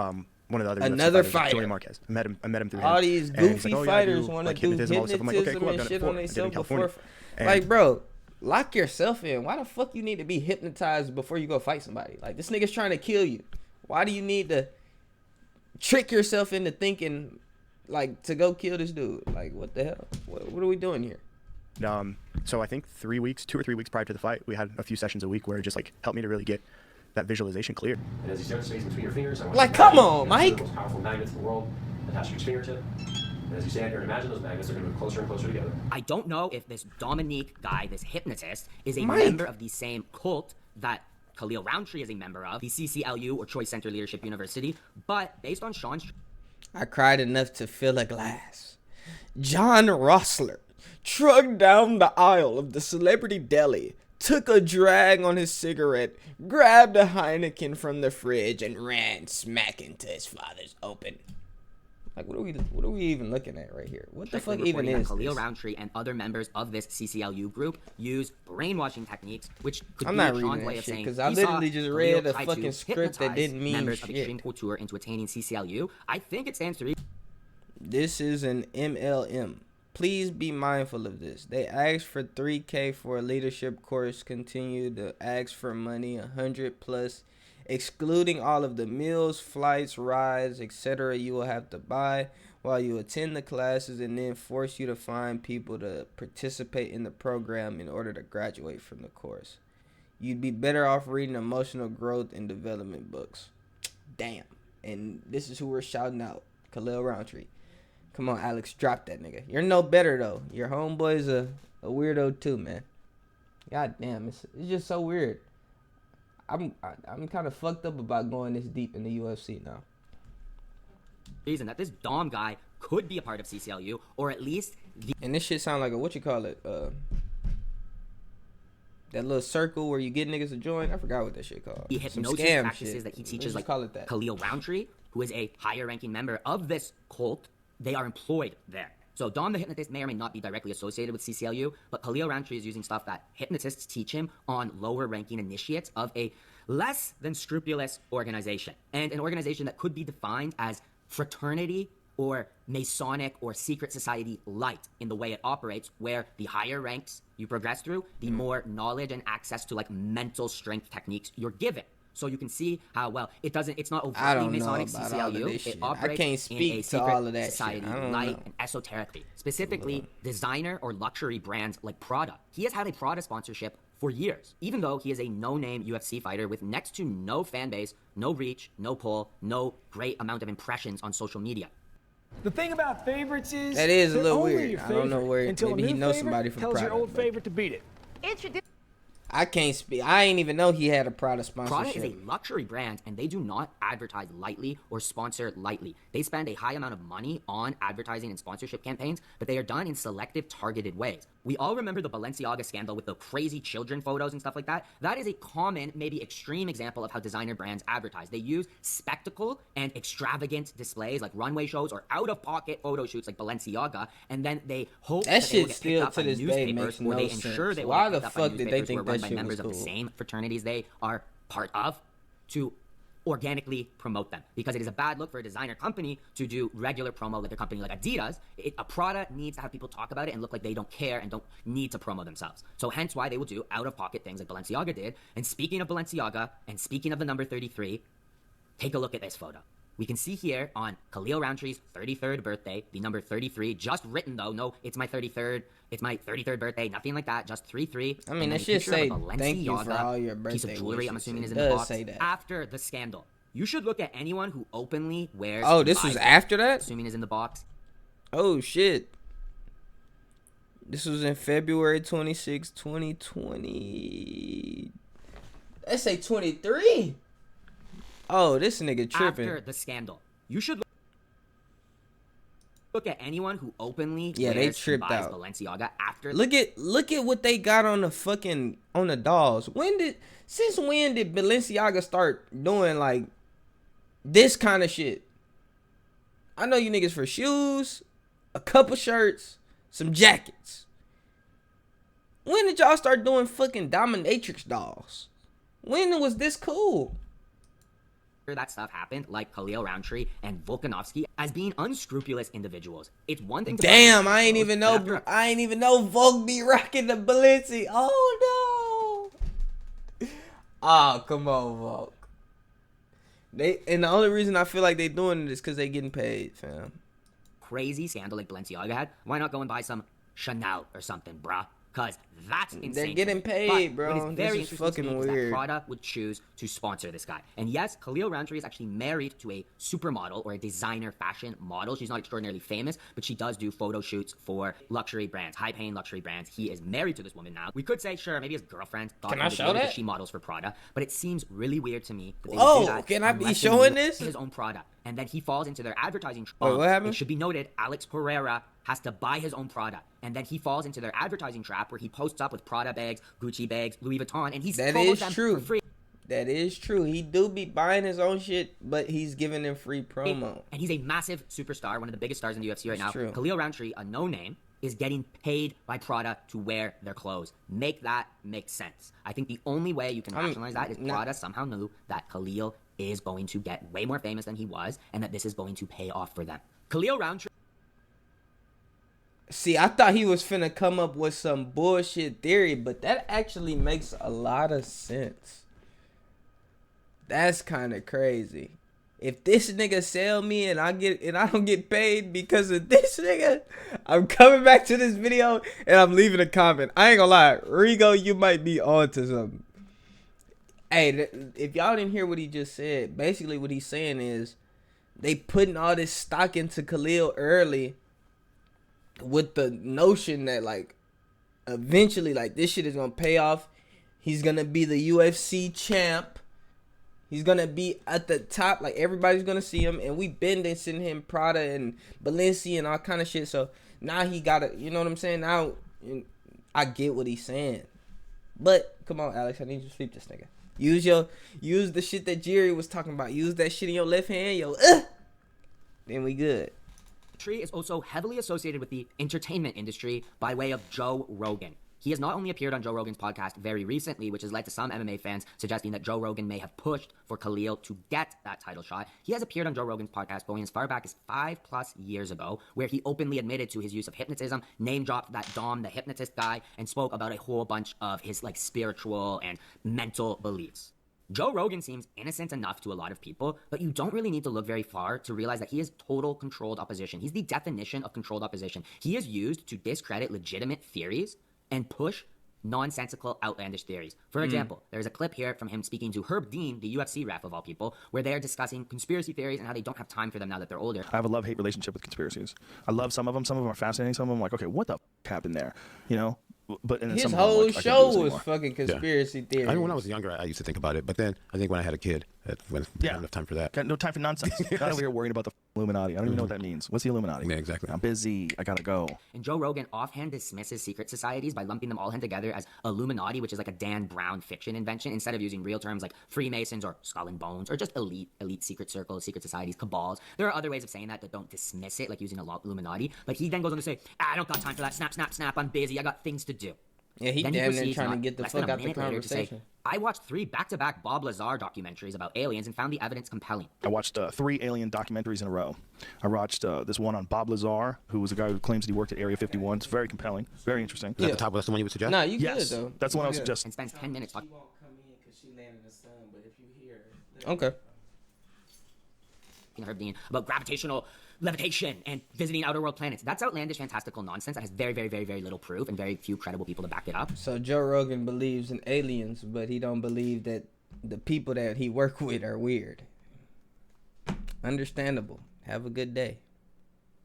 other Another UFC fighters, fighter. Julian Marquez. I met him through him. all these And he's goofy like, oh, yeah, I fighters do, want to like, do hypnotism, all this stuff. I'm like, okay, hypnotism cool, I've and done it shit before. on I did it in themselves before. California. Like, bro, lock yourself in. Why the fuck you need to be hypnotized before you go fight somebody? Like, this nigga's trying to kill you. Why do you need to trick yourself into thinking, like, to go kill this dude? Like, what the hell? What are we doing here? So I think 2 or 3 weeks prior to the fight, we had a few sessions a week where it just like helped me to really get that visualization clear. And as you start the space between your fingers, I want like, you to come imagine, on, Mike. The most powerful magnets in the world attached to each fingertip. And as you stand here and imagine those magnets are going to move closer and closer together. I don't know if this Dominique guy, this hypnotist, is a Mike. member of the same cult that Khalil Roundtree is a member of, the CCLU, or Choice Center Leadership University, but based on Sean's... I cried enough to fill a glass. John Rossler trudged down the aisle of the Celebrity Deli, took a drag on his cigarette, grabbed a Heineken from the fridge, and ran smack into his father's open. Like, what are we even looking at right here? What the fuck even is Khalil this? Roundtree and other members of this CCLU group use brainwashing techniques, which could I'm be not Sean's reading way that of shit, saying 'cause I he literally saw just Khalil read a try fucking to script that hypnotize didn't mean members of shit. extreme couture into attaining CCLU. I think it stands to reason. This is an MLM. Please be mindful of this. They asked for $3K for a leadership course. Continue to ask for money, 100 plus, excluding all of the meals, flights, rides, etc. you will have to buy while you attend the classes, and then force you to find people to participate in the program in order to graduate from the course. You'd be better off reading emotional growth and development books. Damn. And this is who we're shouting out. Khalil Roundtree. Come on, Alex, drop that nigga. You're no better, though. Your homeboy's a weirdo, too, man. God damn, it's just so weird. I'm kind of fucked up about going this deep in the UFC now. Reason that this Dom guy could be a part of CCLU, or at least and this shit sound like a that little circle where you get niggas to join. I forgot what that shit called. the Some hypnosis scam practices shit. that he Let's teaches, just like call it that. Khalil Roundtree, who is a higher ranking member of this cult. They are employed there. So Dom the hypnotist may or may not be directly associated with CCLU, but Khalil Roundtree is using stuff that hypnotists teach him on lower ranking initiates of a less than scrupulous organization, and an organization that could be defined as fraternity or Masonic or secret society light in the way it operates, where the higher ranks you progress through, the more knowledge and access to like mental strength techniques you're given. So you can see how well it's not I overtly don't know Masonic about all of CCLU. this It shit. I operates can't in a speak to secret all of that shit. society, I don't light know. and esoterically. Specifically, designer or luxury brands like Prada. He has had a Prada sponsorship for years, even though he is a no-name UFC fighter with next to no fan base, no reach, no pull, no great amount of impressions on social media. The thing about favorites is That is a they're little only weird. your I don't know favorite where- until maybe a he new knows favorite somebody from tells your Prada, old but- favorite to beat it. I can't speak. I ain't even know he had a Prada sponsorship. Prada is a luxury brand, and they do not advertise lightly or sponsor lightly. They spend a high amount of money on advertising and sponsorship campaigns, but they are done in selective, targeted ways. We all remember the Balenciaga scandal with the crazy children photos and stuff like that. That is a common, maybe extreme example of how designer brands advertise. They use spectacle and extravagant displays like runway shows or out-of-pocket photo shoots like Balenciaga, and then they hope That that they will shit get still picked up to by this day newspapers, makes or no they ensure sense. they will Why get the picked up by fuck did they newspapers think who are that run by shit was members of the cool? same fraternities they are part of, to organically promote them, because it is a bad look for a designer company to do regular promo like a company like Adidas. A Prada needs to have people talk about it and look like they don't care and don't need to promo themselves. So hence why they will do out-of-pocket things like Balenciaga did. And speaking of Balenciaga, and speaking of the number 33, take a look at this photo. We can see here on Khalil Roundtree's 33rd birthday, the number 33, just written though. No, it's my 33rd birthday, nothing like that, just 33. I mean, And that then a should picture of a say, "Thank you for Balenciaga all your piece of birthday jewelry, I'm wishes." assuming It is in the does box. say that. After the scandal, you should look at anyone who openly wears. Oh, and this was buys after that? Assuming is in the box. Oh, shit. This was in February 26, 2020. Let's say 23. Oh, this nigga tripping. After the scandal, you should look at anyone who openly Yeah, they wears and tripped buys out. Balenciaga after. Look at what they got on the dolls. Since when did Balenciaga start doing like this kind of shit? I know you niggas for shoes, a couple shirts, some jackets. When did y'all start doing fucking dominatrix dolls? When was this cool? That stuff happened, like Khalil Roundtree and Volkanovski, as being unscrupulous individuals. It's one thing to Damn, I ain't even know Volk be rocking the Balenci. Oh no. Oh, come on, Volk. And the only reason I feel like they doing it is because they getting paid, fam. Crazy scandal like Balenciaga had. Why not go and buy some Chanel or something, bruh. Because that's insane. They're getting paid, but bro. What is very This is interesting to me fucking is weird. that Prada would choose to sponsor this guy. And yes, Khalil Roundtree is actually married to a supermodel or a designer fashion model. She's not extraordinarily famous, but she does do photo shoots for luxury brands, high-paying luxury brands. He is married to this woman now. We could say, sure, maybe his girlfriend thought Can he I was show married that? because she models for Prada, but it seems really weird to me that they Whoa, would do that can I be unless they showing knew this? his own Prada, and then he falls into their advertising trap. Wait, what happened? It should be noted, Alex Pereira has to buy his own Prada, and then he falls into their advertising trap where he posts up with Prada bags, Gucci bags, Louis Vuitton, and he's That promos is them true. for free. That is true. He do be buying his own shit, but he's giving them free promo. And he's a massive superstar, one of the biggest stars in the UFC right now. true. Khalil Roundtree, a no-name, is getting paid by Prada to wear their clothes. Make that make sense. I think the only way you can rationalize that is Prada somehow knew that Khalil is going to get way more famous than he was, and that this is going to pay off for them. Khalil Roundtree. See, I thought he was finna come up with some bullshit theory, but that actually makes a lot of sense. That's kind of crazy. If this nigga sell me and I don't get paid because of this nigga, I'm coming back to this video and I'm leaving a comment. I ain't gonna lie, Rigo, you might be onto something. Hey, if y'all didn't hear what he just said, basically what he's saying is they putting all this stock into Khalil early with the notion that like eventually like this shit is gonna pay off. He's gonna be the UFC champ. He's gonna be at the top, like everybody's gonna see him, and we been there sending him Prada and Balenciaga and all kind of shit. So now he gotta, you know what I'm saying? Now I get what he's saying, but come on, Alex, I need you to sleep this nigga. Use the shit that Jerry was talking about. Use that shit in your left hand, then we good. Tree is also heavily associated with the entertainment industry by way of Joe Rogan. He has not only appeared on Joe Rogan's podcast very recently, which has led to some MMA fans suggesting that Joe Rogan may have pushed for Khalil to get that title shot. He has appeared on Joe Rogan's podcast going as far back as 5+ years ago, where he openly admitted to his use of hypnotism, name dropped that Dom the hypnotist guy, and spoke about a whole bunch of his like spiritual and mental beliefs. Joe Rogan seems innocent enough to a lot of people, but you don't really need to look very far to realize that he is total controlled opposition. He's the definition of controlled opposition. He is used to discredit legitimate theories and push nonsensical, outlandish theories. For example, there's a clip here from him speaking to Herb Dean, the UFC ref of all people, where they're discussing conspiracy theories and how they don't have time for them now that they're older. I have a love-hate relationship with conspiracies. I love some of them. Some of them are fascinating. Some of them, like, okay, what the happened there? You know? But and then His some of them, whole like, I can't do show this was anymore. fucking conspiracy theory. I mean, when I was younger, I used to think about it, but then I think when I had a kid, when I didn't have enough time for that. Got no time for nonsense. Not over here worrying about the Illuminati. I don't even know what that means. What's the Illuminati? Yeah, exactly. I'm busy. I gotta go. And Joe Rogan offhand dismisses secret societies by lumping them all in together as Illuminati, which is like a Dan Brown fiction invention, instead of using real terms like Freemasons or Skull and Bones or just elite secret circles, secret societies, cabals. There are other ways of saying that don't dismiss it, like using Illuminati. But he then goes on to say, I don't got time for that. Snap, snap, snap. I'm busy. I got things to do. Yeah, he Then damn near proceeds trying to not get the less than fuck a out the minute later to say, conversation. I watched 3 back-to-back Bob Lazar documentaries about aliens and found the evidence compelling. I watched 3 alien documentaries in a row. I watched this one on Bob Lazar, who was a guy who claims that he worked at Area 51. It's very compelling, very interesting. Is that the top? That's the one you would suggest? Nah, you Yes, good though. that's the one I would You good. suggest. And spends 10 minutes talking. Okay. Herb Dean about gravitational levitation and visiting outer world planets. That's outlandish, fantastical nonsense that has very, very, very, very little proof and very few credible people to back it up. So Joe Rogan believes in aliens, but he don't believe that the people that he work with are weird. Understandable. Have a good day.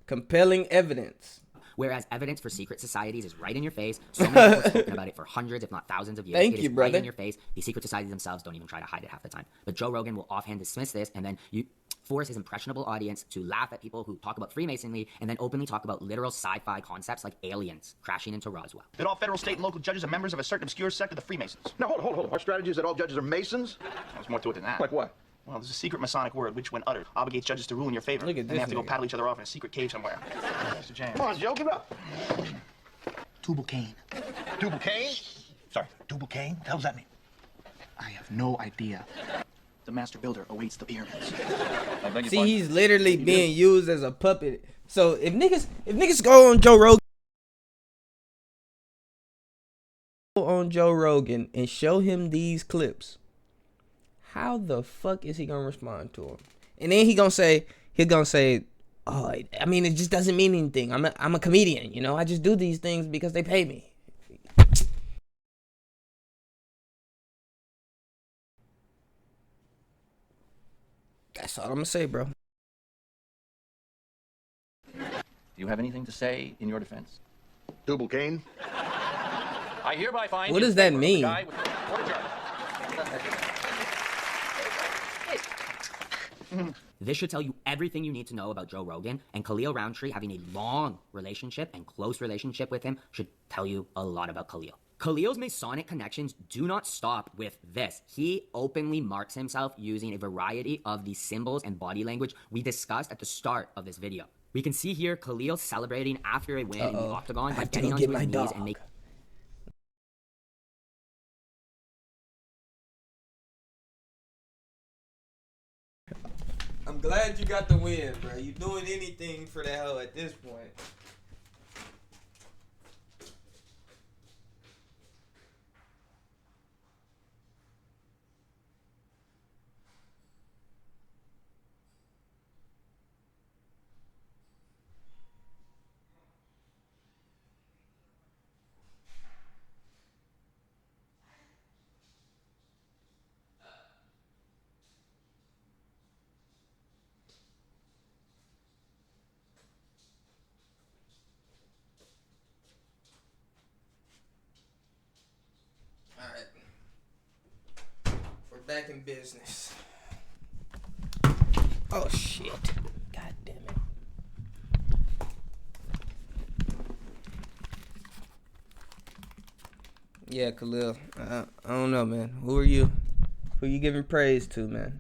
Compelling evidence. Whereas evidence for secret societies is right in your face. So many people have spoken about it for hundreds, if not thousands of years. Thank It you, is brother. right in your face. The secret societies themselves don't even try to hide it half the time. But Joe Rogan will offhand dismiss this and then force his impressionable audience to laugh at people who talk about Freemasonry and then openly talk about literal sci-fi concepts like aliens crashing into Roswell. That all federal, state, and local judges are members of a certain obscure sect of the Freemasons. No, hold on. Our strategy is that all judges are Masons? There's more to it than that. Like what? Well, there's a secret Masonic word which, when uttered, obligates judges to rule in your favor. Look at and this they have to go nigga. paddle each other off in a secret cave somewhere. Mr. James. Come on, Joe, give it up. Tubal-Cain. Tubal-Cain? Sorry. Tubal-Cain? What the hell does that mean? I have no idea. The master builder awaits the pyramids. See, he's literally being used as a puppet. So if niggas go on Joe Rogan and show him these clips, how the fuck is he gonna respond to him? And then he'll gonna say, Oh, I mean, it just doesn't mean anything. I'm a comedian, you know. I just do these things because they pay me. That's all I'm gonna say, bro. Do you have anything to say in your defense? Double cane. I hereby find. What does that mean? This should tell you everything you need to know about Joe Rogan, and Khalil Roundtree having a long relationship and close relationship with him should tell you a lot about Khalil. Khalil's Masonic connections do not stop with this. He openly marks himself using a variety of the symbols and body language we discussed at the start of this video. We can see here Khalil celebrating after a win in the octagon by getting onto his knees and making... I'm glad you got the win, bro. You doing anything for that hoe at this point. Back in business. Oh shit. God damn it. Yeah, Khalil. I don't know, man. Who are you? Who you giving praise to, man?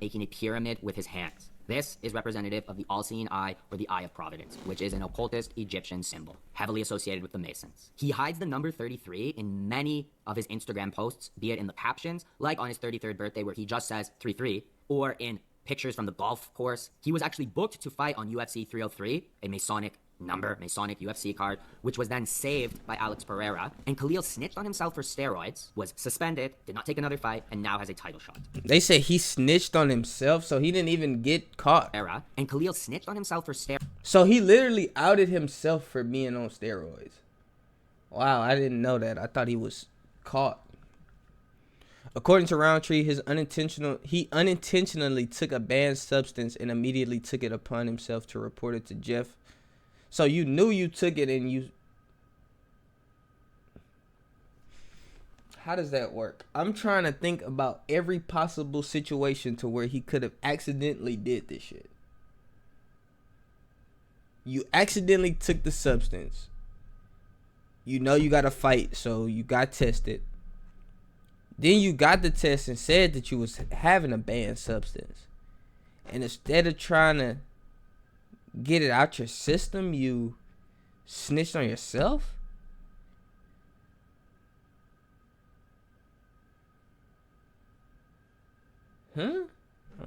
Making a pyramid with his hands. This is representative of the all-seeing eye, or the Eye of Providence, which is an occultist Egyptian symbol, heavily associated with the Masons. He hides the number 33 in many of his Instagram posts, be it in the captions, like on his 33rd birthday where he just says 33, or in pictures from the golf course. He was actually booked to fight on UFC 303, a Masonic number, Masonic UFC card, which was then saved by Alex Pereira. And Khalil snitched on himself for steroids, was suspended, did not take another fight, and now has a title shot. They say he snitched on himself, so he didn't even get caught. And Khalil snitched on himself for steroids. So he literally outed himself for being on steroids. Wow, I didn't know that. I thought he was caught. According to Roundtree, he unintentionally took a banned substance and immediately took it upon himself to report it to Jeff. So you knew you took it and you... How does that work? I'm trying to think about every possible situation to where he could have accidentally did this shit. You accidentally took the substance. You know you got to fight, so you got tested. Then you got the test and said that you was having a banned substance. And instead of trying to get it out your system, you snitched on yourself? Huh?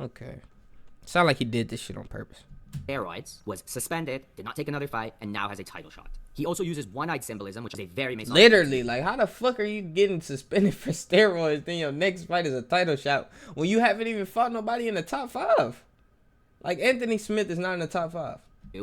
Okay. Sound like he did this shit on purpose. Steroids, was suspended, did not take another fight, and now has a title shot. He also uses one-eyed symbolism, which is a very Masonic... Literally, like, how the fuck are you getting suspended for steroids, then your next fight is a title shot when you haven't even fought nobody in the top 5? Like, Anthony Smith is not in the top 5.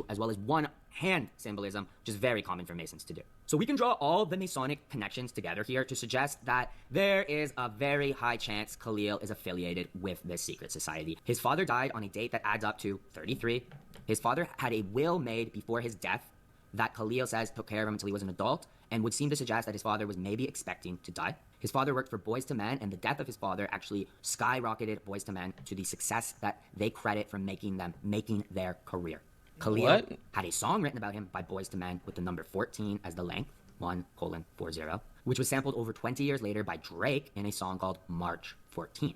As well as one-hand symbolism, which is very common for Masons to do. So we can draw all the Masonic connections together here to suggest that there is a very high chance Khalil is affiliated with this secret society. His father died on a date that adds up to 33. His father had a will made before his death that Khalil says took care of him until he was an adult, and would seem to suggest that his father was maybe expecting to die. His father worked for Boyz II Men, and the death of his father actually skyrocketed Boyz II Men to the success that they credit for making their career. Khalil had a song written about him by Boyz II Men with the number 14 as the length, 1:40, which was sampled over 20 years later by Drake in a song called March 14.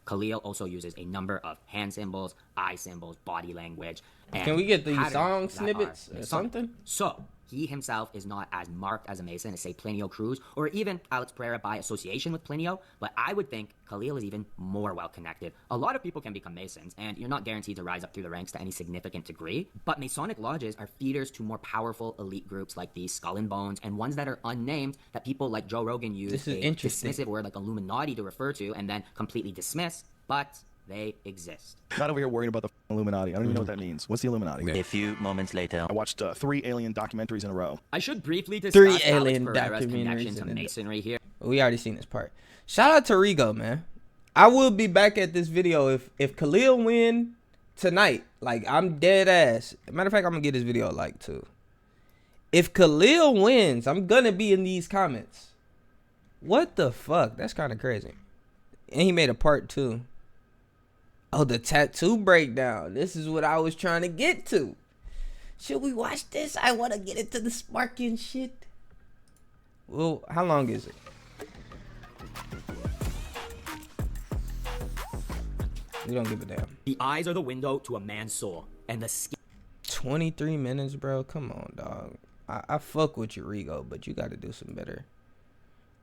Khalil also uses a number of hand symbols, eye symbols, body language. And can we get these song snippets or something? So, he himself is not as marked as a Mason as, say, Plinio Cruz, or even Alex Pereira by association with Plinio, but I would think Khalil is even more well-connected. A lot of people can become Masons, and you're not guaranteed to rise up through the ranks to any significant degree, but Masonic lodges are feeders to more powerful elite groups like the Skull and Bones, and ones that are unnamed that people like Joe Rogan use a dismissive word like Illuminati to refer to, and then completely dismiss. But They exist. Not over here worrying about the Illuminati. I don't even know what that means. What's the Illuminati? A few moments later. I watched 3 alien documentaries in a row. I should briefly discuss 3 Alex alien Pereira's connection documentaries to in masonry here. We already seen this part. Shout out to Rigo, man. I will be back at this video if Khalil win tonight. Like, I'm dead ass. Matter of fact, I'm gonna get this video a like too. If Khalil wins, I'm gonna be in these comments. What the fuck? That's kind of crazy. And he made a part 2. Oh, the tattoo breakdown. This is what I was trying to get to. Should we watch this? I want to get into the sparking shit. Well, how long is it? We don't give a damn. The eyes are the window to a man's soul, and the skin. 23 minutes, bro. Come on, dog. I fuck with you, Rigo, but you got to do some better.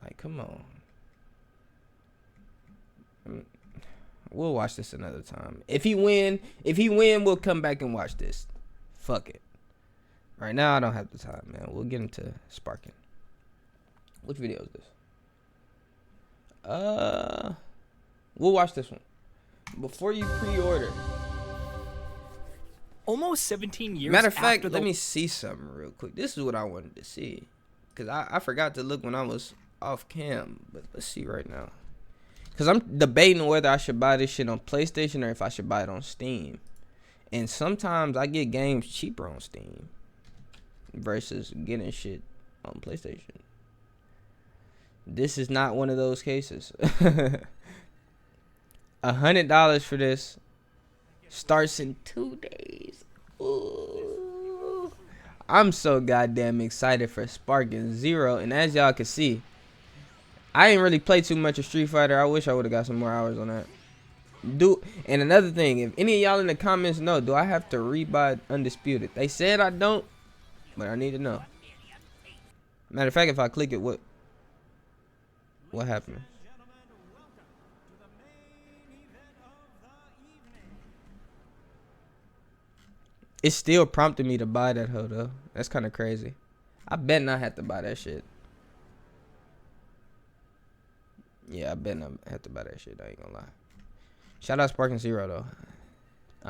Like, come on. We'll watch this another time. If he win, we'll come back and watch this. Fuck it. Right now, I don't have the time, man. We'll get into sparking. Which video is this? We'll watch this one. Before you pre-order. Almost 17 years. Matter of fact, let me see something real quick. This is what I wanted to see. Because I forgot to look when I was off cam. But let's see right now. Because I'm debating whether I should buy this shit on PlayStation or if I should buy it on Steam. And sometimes I get games cheaper on Steam versus getting shit on PlayStation. This is not one of those cases. $100 for this. Starts in 2 days. Ooh. I'm so goddamn excited for Sparking Zero. And as y'all can see, I ain't really played too much of Street Fighter. I wish I would have got some more hours on that. And another thing, if any of y'all in the comments know, do I have to rebuy Undisputed? They said I don't, but I need to know. Matter of fact, if I click it, what happened? It still prompted me to buy that hoe though. That's kind of crazy. I bet not have to buy that shit. Yeah, I bet not have to buy that shit. I ain't gonna lie. Shout out Sparking Zero though.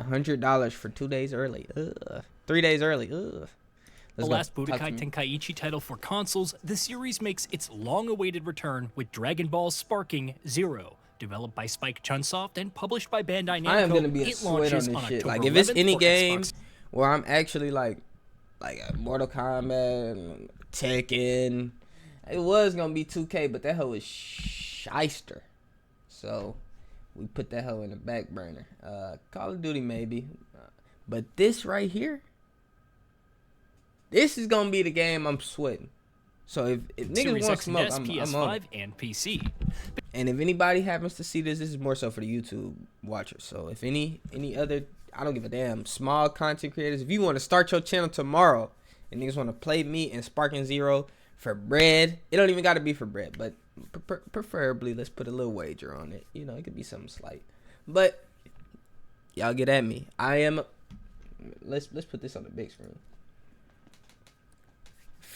$100 for 2 days early. 3 days early. The last Budokai Tenkaichi title for consoles, the series makes its long-awaited return with Dragon Ball Sparking Zero. Developed by Spike Chunsoft and published by Bandai Namco, I am gonna be a sweat on this shit. Like if it's any game where I'm actually like Mortal Kombat, Tekken, it was gonna be 2K, but that hoe is shyster. So we put that hoe in the back burner. Call of Duty maybe, but this right here, this is gonna be the game I'm sweating. So if niggas want smoke, I'm PS5 on it. and PC. And if anybody happens to see this is more so for the YouTube watchers. So if any other, I don't give a damn, small content creators, if you want to start your channel tomorrow and niggas want to play me and Sparking Zero for bread, it don't even got to be for bread, but preferably let's put a little wager on it. You know, it could be something slight. But y'all get at me. Let's put this on the big screen.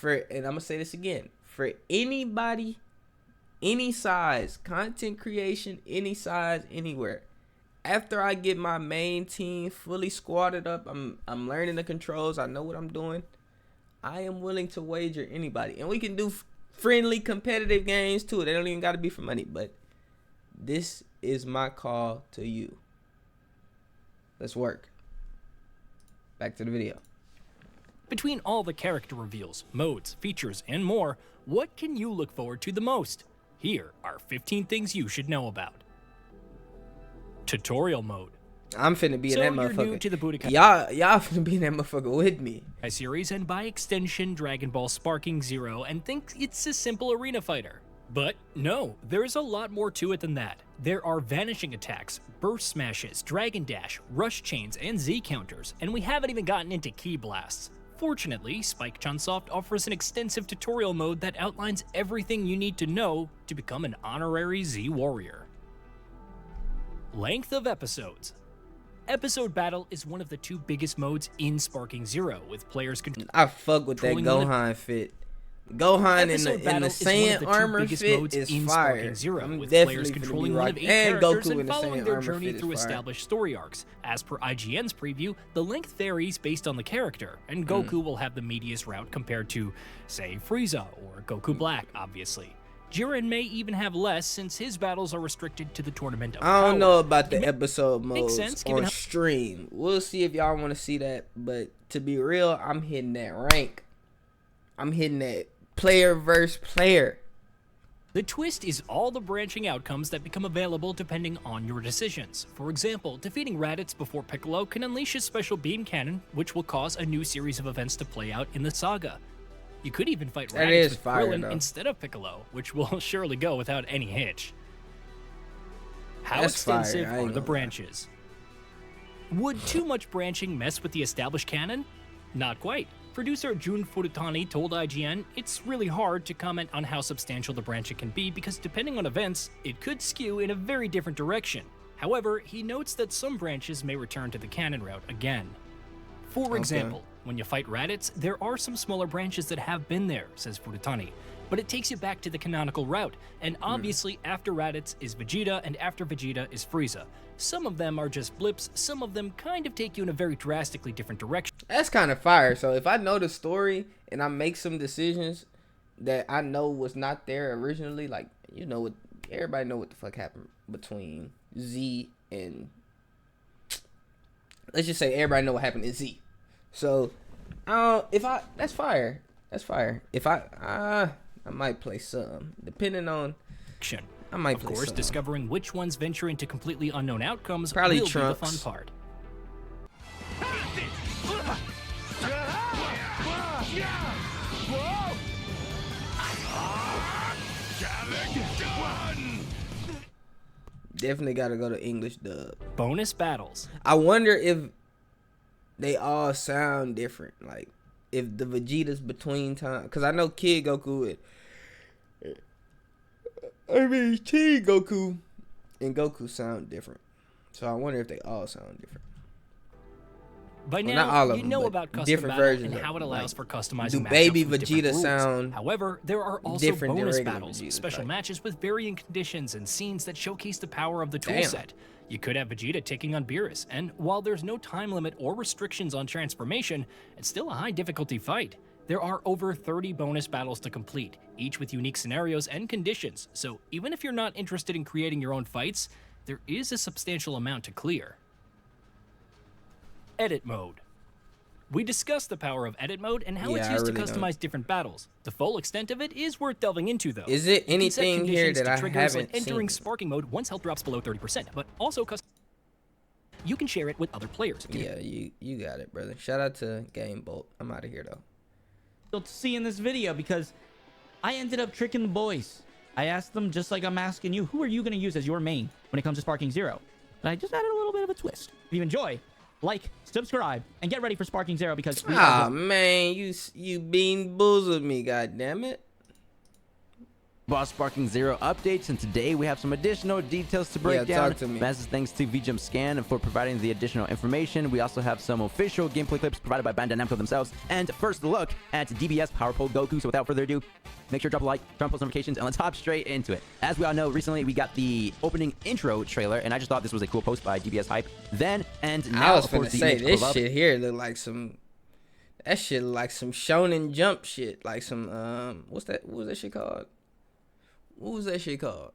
And I'm gonna say this again, for anybody, any size, content creation, any size, anywhere, after I get my main team fully squatted up, I'm learning the controls, I know what I'm doing, I am willing to wager anybody. And we can do friendly competitive games too. They don't even got to be for money, but this is my call to you. Let's work. Back to the video. Between all the character reveals, modes, features, and more, what can you look forward to the most? Here are 15 things you should know about. Tutorial mode. I'm finna be in that motherfucker. You're new to the Budokai. Y'all finna be in that motherfucker with me. Series and by extension Dragon Ball Sparking Zero and think it's a simple arena fighter. But no, there's a lot more to it than that. There are vanishing attacks, burst smashes, dragon dash, rush chains, and Z counters, and we haven't even gotten into ki blasts. Fortunately, Spike Chunsoft offers an extensive tutorial mode that outlines everything you need to know to become an honorary Z Warrior. Length of episodes. Episode Battle is one of the 2 biggest modes in Sparking Zero, with players I fuck with that Gohan fit. Gohan in Episode the Battle is one Saiyan of the two armor biggest fit modes is in fire. Sparking Zero, I'm with definitely players finna be controlling one of rocking. 8 And characters Goku in and the following Saiyan their armor journey fit is through fire. established story arcs. As per IGN's preview, the length varies based on the character, and Goku will have the meatiest route compared to, say, Frieza or Goku Black, obviously. Jiren may even have less since his battles are restricted to the Tournament of I don't Power. know about the episode modes sense, given on how- stream. We'll see if y'all want to see that. But to be real, I'm hitting that rank. I'm hitting that player versus player. The twist is all the branching outcomes that become available depending on your decisions. For example, defeating Raditz before Piccolo can unleash his special beam cannon, which will cause a new series of events to play out in the saga. You could even fight That Raditz is with fire, Krillin though. instead of Piccolo, which will surely go without any hitch. How That's fire, extensive I are ain't the gonna lie. branches? Would too much branching mess with the established canon? Not quite. Producer Jun Furutani told IGN, it's really hard to comment on how substantial the branching can be because depending on events, it could skew in a very different direction. However, he notes that some branches may return to the canon route again. For example, when you fight Raditz, there are some smaller branches that have been there, says Furutani, but it takes you back to the canonical route, and obviously after Raditz is Vegeta and after Vegeta is Frieza. Some of them are just blips, some of them kind of take you in a very drastically different direction. That's kind of fire. So if I know the story and I make some decisions that I know was not there originally, like, you know what, everybody know what the fuck happened between Z and, let's just say everybody know what happened to Z. So that's fire. That's fire. If I might play some, depending on. I might Of play course, some. discovering which ones venture into completely unknown outcomes Probably will Trunks. be the fun part. Definitely gotta go to English dub. Bonus battles. I wonder if they all sound different. Like if the Vegeta's between time, because I know Kid Goku Teen Goku and Goku sound different. So I wonder if they all sound different. By Well, now, not all of you them, know but about custom different battle versions and of how it them. allows Like, for customizing do matchups Baby with different Vegeta rules. sound However, there are also different than bonus regular battles, Vegeta, special like- matches with varying conditions and scenes that showcase the power of the Damn. toolset. You could have Vegeta taking on Beerus, and while there's no time limit or restrictions on transformation, it's still a high difficulty fight. There are over 30 bonus battles to complete, each with unique scenarios and conditions, so even if you're not interested in creating your own fights, there is a substantial amount to clear. Edit mode. We discussed the power of edit mode and how it's Yeah, I used really to customize different battles. The full extent of it is worth delving into, though. Is it You can set anything here conditions that to I triggers haven't like entering seen? sparking mode once health drops below 30%, but also you can share it with other players. Yeah, you got it, brother. Shout out to Game Bolt. I'm out of here though. To see in this video because I ended up tricking the boys. I asked them just like I'm asking you, who are you going to use as your main when it comes to Sparking Zero? And I just added a little bit of a twist. If you enjoy, like, subscribe, and get ready for Sparking Zero because we Ah are man, you bean boozled me, goddammit. Boss Sparking Zero updates, and today we have some additional details to break Yeah, down. talk to me. Massive thanks to VJump Scan for providing the additional information. We also have some official gameplay clips provided by Bandai Namco themselves, and first look at DBS Power Pole Goku. So without further ado, make sure to drop a like, turn on post notifications, and let's hop straight into it. As we all know, recently we got the opening intro trailer, and I just thought this was a cool post by DBS Hype then and now. I was of course, gonna the say image this pull up. shit here look like some. That shit look like some Shonen Jump shit, like some what's that? What was that shit called? What was that shit called?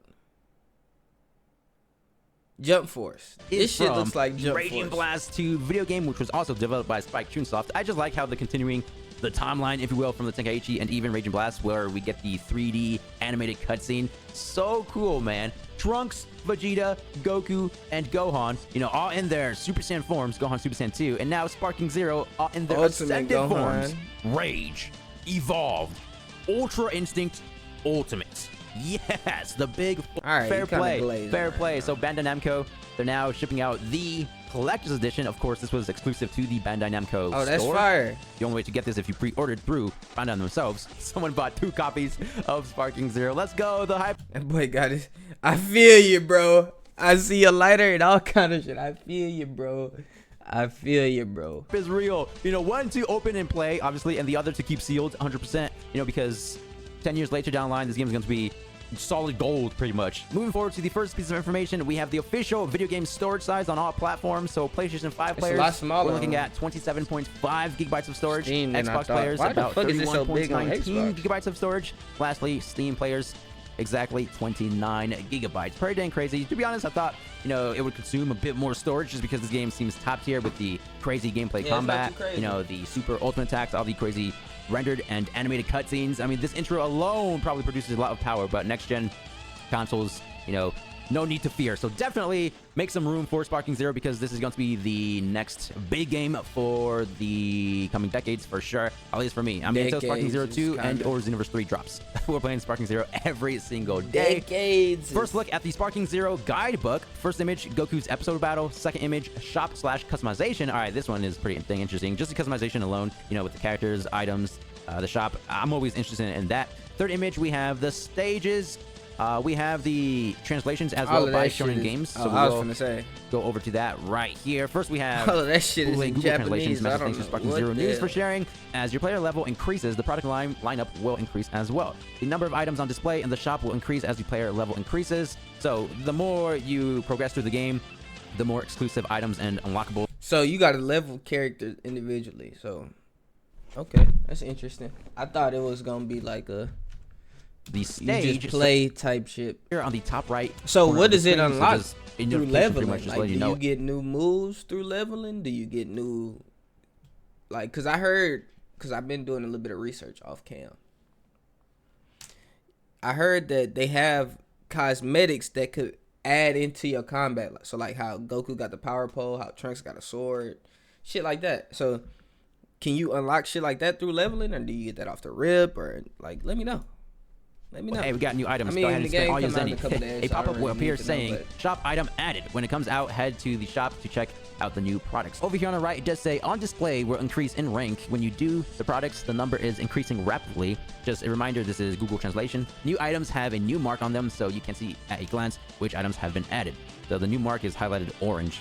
Jump Force. This Is shit from looks like Jump Raging Force. Blast 2 video game, which was also developed by Spike Chunsoft. I just like how they're continuing the timeline, if you will, from the Tenkaichi and even Raging Blast, where we get the 3D animated cutscene. So cool, man. Trunks, Vegeta, Goku, and Gohan, you know, all in their Super Saiyan forms, Gohan Super Saiyan 2, and now Sparking Zero, all in their Ultimate Ascended Gohan. forms. Rage, Evolved, Ultra Instinct, Ultimate. Yes, the big Alright, fair you kinda play. glazed Fair on it. play. So Bandai Namco, they're now shipping out the collector's edition. Of course, this was exclusive to the Bandai Namco Oh, that's store. fire. The only way to get this if you pre-ordered through Bandai themselves. Someone bought 2 copies of Sparking Zero. Let's go, the hype. That boy got it. I feel you, bro. I see a lighter and all kind of shit. I feel you, bro. I feel you, bro. Is real. You know, one to open and play, obviously, and the other to keep sealed 100%. You know, because 10 years later down the line, this game is going to be solid gold, pretty much. Moving forward to the first piece of information, we have the official video game storage size on all platforms. So PlayStation 5 players, a lot smaller, we're looking at 27.5 gigabytes of storage. Steam, Xbox players, why about the fuck is it so big on 31.19 Xbox? gigabytes of storage. Lastly, Steam players, exactly 29 gigabytes. Pretty dang crazy. To be honest, I thought, you know, it would consume a bit more storage just because this game seems top tier with the crazy gameplay combat, you know, the super ultimate attacks, all the crazy rendered and animated cutscenes. I mean, this intro alone probably produces a lot of power, but next gen consoles, you know, no need to fear. So definitely make some room for Sparking Zero because this is going to be the next big game for the coming decades for sure. At least for me. I mean, until Sparking Zero 2 and or Xenoverse 3 drops. We're playing Sparking Zero every single day. Decades. First look at the Sparking Zero guidebook. First image, Goku's episode battle. Second image, shop/customization. All right, this one is pretty interesting. Just the customization alone, you know, with the characters, items, the shop. I'm always interested in that. Third image, we have the stages. We have the translations as well by Shonen Games. So I was gonna say, go over to that right here. First, we have all of that shit is in Google Japanese. translations. Message thanks to Sparking Zero News for sharing. As your player level increases, the product lineup will increase as well. The number of items on display in the shop will increase as your player level increases. So the more you progress through the game, the more exclusive items and unlockable. So you got to level characters individually. So, okay, that's interesting. I thought it was gonna be like a the stage you just play type shit here on the top right. So what does it unlock through leveling? Like, do you get new moves through leveling? Do you get new, like, cause I've been doing a little bit of research off cam. I heard that they have cosmetics that could add into your combat. So like how Goku got the power pole, how Trunks got a sword, shit like that. So can you unlock shit like that through leveling, or do you get that off the rip, or like, let me know. Let me know. Hey, we got new items. I mean, go ahead and spend all your zenny. A pop-up will appear to saying, shop item added. When it comes out, head to the shop to check out the new products. Over here on the right, it does say, on display will increase in rank. When you do the products, the number is increasing rapidly. Just a reminder, this is Google Translation. New items have a new mark on them, so you can see at a glance which items have been added. So the new mark is highlighted orange.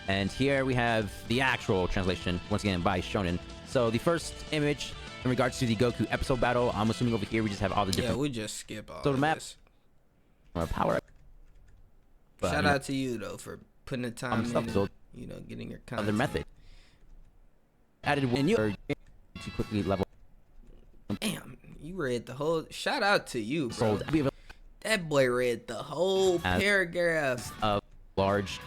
And here we have the actual translation, once again, by Shonen. So the first image, in regards to the Goku episode battle, I'm assuming over here we just have all the different. Yeah, we just skip all. So the map. Power. But, shout out to you though for putting the time in. And, you know, getting your content. Other method. Added when you to quickly level. Damn, you read the whole. Shout out to you, bro. Sold. That boy read the whole paragraph. Of large.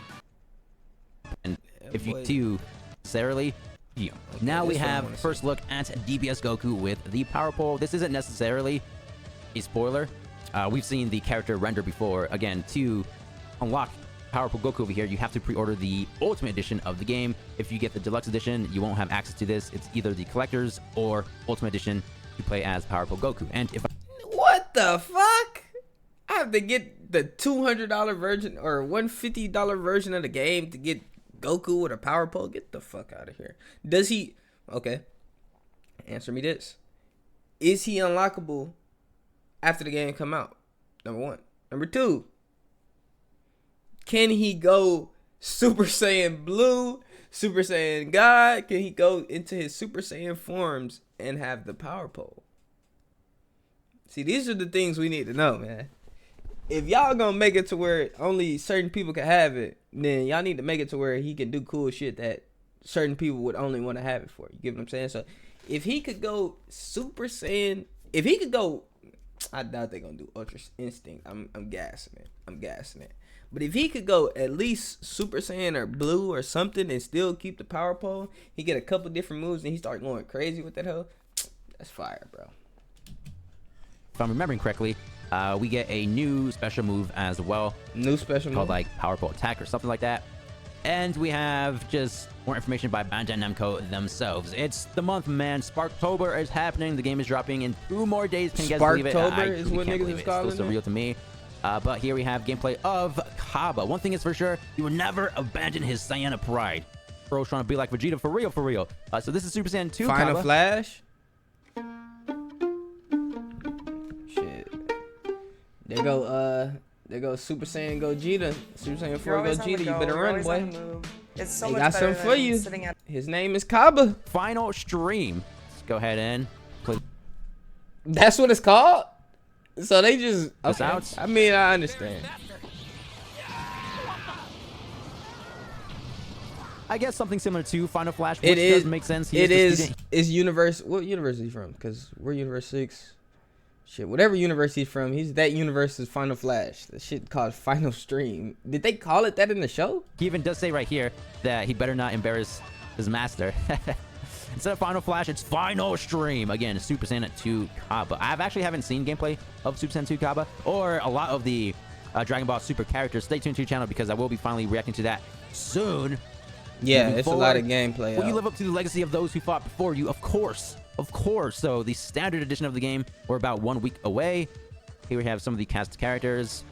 And if you do necessarily. Yeah. Okay, now we have first look at DBS Goku with the power pole. This isn't necessarily a spoiler. We've seen the character render before. Again, to unlock power pole Goku over here, you have to pre-order the Ultimate Edition of the game. If you get the Deluxe Edition, you won't have access to this. It's either the Collector's or Ultimate Edition to play as power pole Goku. And if what the fuck? I have to get the $200 version or $150 version of the game to get Goku with a power pole? Get the fuck out of here. Does he... Okay. Answer me this. Is he unlockable after the game come out? Number one. Number two. Can he go Super Saiyan Blue, Super Saiyan God? Can he go into his Super Saiyan forms and have the power pole? See, these are the things we need to know, man. If y'all gonna make it to where only certain people can have it, then y'all need to make it to where he can do cool shit that certain people would only want to have it for. You get what I'm saying? So if he could go Super Saiyan, if he could go, I doubt they're gonna do Ultra Instinct. I'm gassing it. But if he could go at least Super Saiyan or Blue or something and still keep the power pole, he get a couple different moves and he start going crazy with that hoe. That's fire, bro. If I'm remembering correctly, we get a new special move as well. New special move? Called like Power Pole Attack or something like that. And we have just more information by Bandai Namco themselves. It's the month, man. Sparktober is happening. The game is dropping in 2 more days. Can you guys believe it? Sparktober is what niggas is calling it. Still surreal to me. But here we have gameplay of Kaba. One thing is for sure, he will never abandon his Saiyan pride. Bro's trying to be like Vegeta for real. So this is Super Saiyan 2 Final Kaba. Flash. Shit. There go Super Saiyan Gogeta. Super Saiyan 4 Gogeta. You better run, boy. It's so He much got better something for than you. sitting at His name is Kaba. Final stream. Let's go ahead and play. That's what it's called. So they just It's okay. out. I mean, I understand. I guess something similar to Final Flash, which It is does make sense. He It the is. student. Is universe? What universe is he from? Because we're universe 6. Shit, whatever universe he's from, he's that universe's Final Flash. The shit called Final Stream. Did they call it that in the show? He even does say right here that he better not embarrass his master. Instead of Final Flash, it's Final Stream. Again, Super Saiyan 2 Kaba. I actually haven't seen gameplay of Super Saiyan 2 Kaba or a lot of the Dragon Ball Super characters. Stay tuned to your channel because I will be finally reacting to that soon. Yeah, Moving it's forward, a lot of gameplay. Will you live up to the legacy of those who fought before you? Of course. Of course. So the standard edition of the game, we're about 1 week away. Here we have some of the cast characters.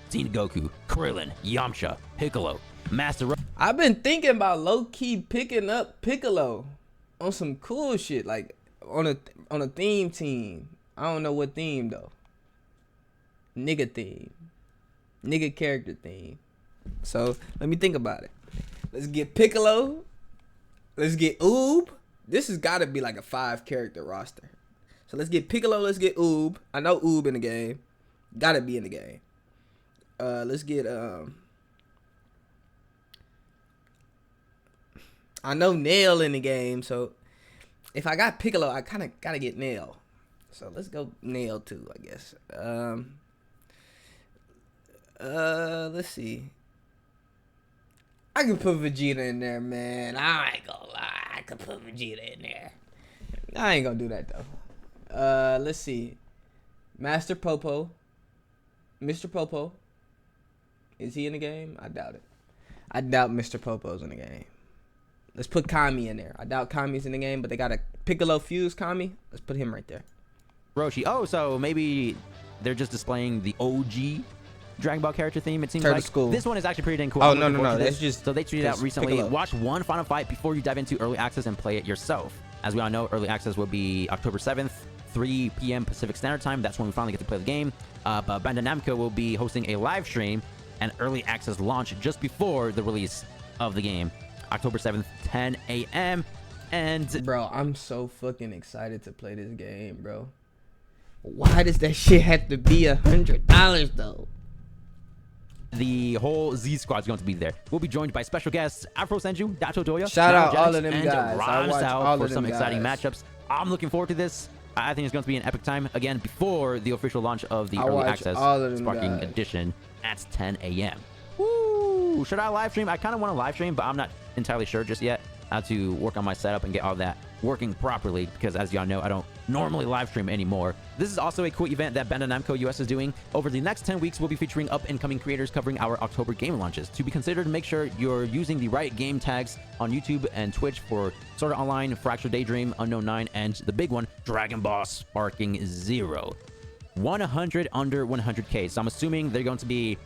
Teen Goku, Krillin, Yamcha, Piccolo, Master Roshi. I've been thinking about low-key picking up Piccolo on some cool shit, like on a theme team. I don't know what theme though. Nigga theme. Nigga character theme. So let me think about it. Let's get Piccolo. Let's get Oob. This has got to be like a 5-character roster. So let's get Piccolo. Let's get Oob. I know Oob in the game. Got to be in the game. Let's get I know Nail in the game, so if I got Piccolo, I kind of gotta get Nail. So let's go Nail too, I guess. Let's see. I can put Vegeta in there, man. I ain't gonna lie, I could put Vegeta in there. I ain't gonna do that though. Let's see. Master Popo. Mr. Popo. Is he in the game? I doubt it. I doubt Mr. Popo's in the game. Let's put Kami in there. I doubt Kami's in the game, but they got a Piccolo fuse Kami. Let's put him right there. Roshi. Oh, so maybe they're just displaying the OG Dragon Ball character theme. It seems Turtle like School. This one is actually pretty dang cool. Oh, I'm no, looking no, forward no. to That's this. just So they tweeted out recently, Piccolo. watch one Final Fight before you dive into early access and play it yourself. As we all know, early access will be October 7th, 3 p.m. Pacific Standard Time. That's when we finally get to play the game. But Bandai Namco will be hosting a live stream and early access launch just before the release of the game. October 7th, 10 a.m. And bro, I'm so fucking excited to play this game, bro. Why does that shit have to be $100 though? the whole Z Squad is going to be there. We'll be joined by special guests Afro Senju, Dato Doya, Shout out all Jax, of them and guys. I Ron watch South all for of some them exciting guys. matchups. I'm looking forward to this. I think it's going to be an epic time again before the official launch of the I early watch access all of them Sparking guys. Edition at 10 a.m. Woo! Should I live stream? I kind of want to live stream, but I'm not entirely sure just yet. I have to work on my setup and get all that working properly because, as y'all know, I don't normally live stream anymore. This is also a cool event that Bandai Namco US is doing. Over the next 10 weeks, we'll be featuring up-and-coming creators covering our October game launches. To be considered, make sure you're using the right game tags on YouTube and Twitch for Sword Art Online, Fractured Daydream, Unknown 9, and the big one, Dragon Ball Sparking Zero. 100 under 100K. So I'm assuming they're going to be,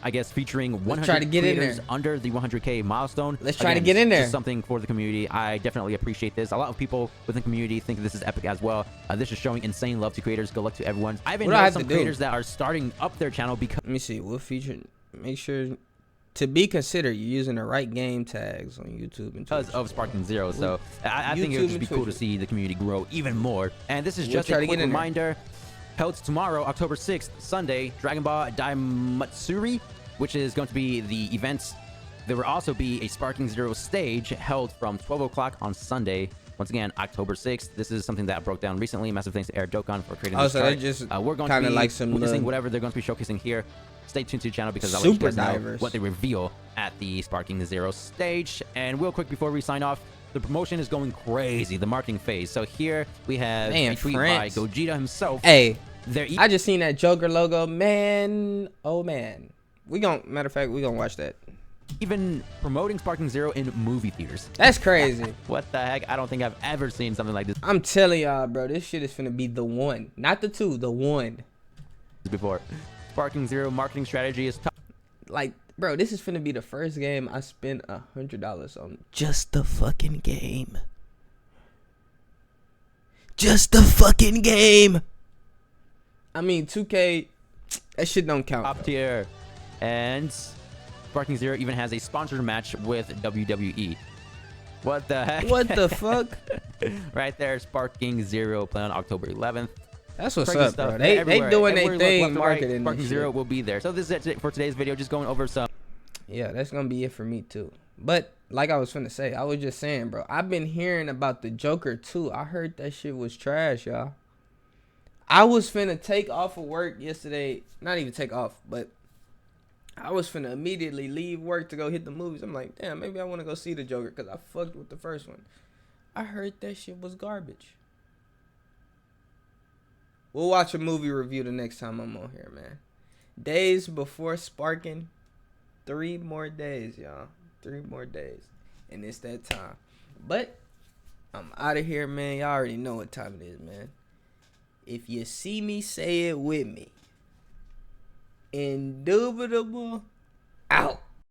I guess, featuring 100 try to get in creators there. under the 100K milestone. Let's try to get in there. This is something for the community. I definitely appreciate this. A lot of people within the community think this is epic as well. This is showing insane love to creators. Good luck to everyone. I even What do I know have some to do? creators that are starting up their channel because... Let me see. We'll feature. Make sure to be considered, you're using the right game tags on YouTube and Twitch. Because of Sparking Zero. So I think it would just be cool to see the community grow even more. And this is We'll just try a to quick get in there. reminder. Held tomorrow, October 6th, Sunday, Dragon Ball Daimatsuri, which is going to be the event. There will also be a Sparking Zero stage held from 12 o'clock on Sunday. Once again, October 6th. This is something that I broke down recently. Massive thanks to Eric Dokkan for creating this so chart. they just We're going to kinda be like some witnessing little- whatever they're going to be showcasing here. Stay tuned to the channel because I'll let you Super guys know divers. what they reveal at the Sparking Zero stage. And real quick before we sign off, the promotion is going crazy, the marketing phase. So here we have Man, a tweet France. by Gogeta himself. Hey, They're I just seen that Joker logo, man. Oh man, matter of fact, we gonna watch that. even promoting Sparking Zero in movie theaters. That's crazy. What the heck? I don't think I've ever seen something like this I'm telling y'all, bro, this shit is finna be the one, not the two, the one. before. Sparking Zero marketing strategy is top. Like, bro, this is finna be the first game I spent $100 on. Just the fucking game. Just the fucking game. I mean, 2K, that shit don't count. Top tier. And Sparking Zero even has a sponsored match with WWE. What the heck? What the fuck? Right there, Sparking Zero playing on October 11th. That's what's Crazy up, stuff. bro. They doing their thing, left to right, marketing. Sparking Zero will be there. So this is it for today's video. Just going over some. Yeah, that's gonna be it for me too. But like I was finna say, I was just saying, bro. I've been hearing about the Joker too. I heard that shit was trash, y'all. I was finna take off of work yesterday. Not even take off, but I was finna immediately leave work to go hit the movies. I'm like, damn, maybe I want to go see the Joker because I fucked with the first one. I heard that shit was garbage. We'll watch a movie review the next time I'm on here, man. Days before Sparking. 3 more days, y'all. 3 more days. And it's that time. But I'm out of here, man. Y'all already know what time it is, man. If you see me, say it with me. Indubitable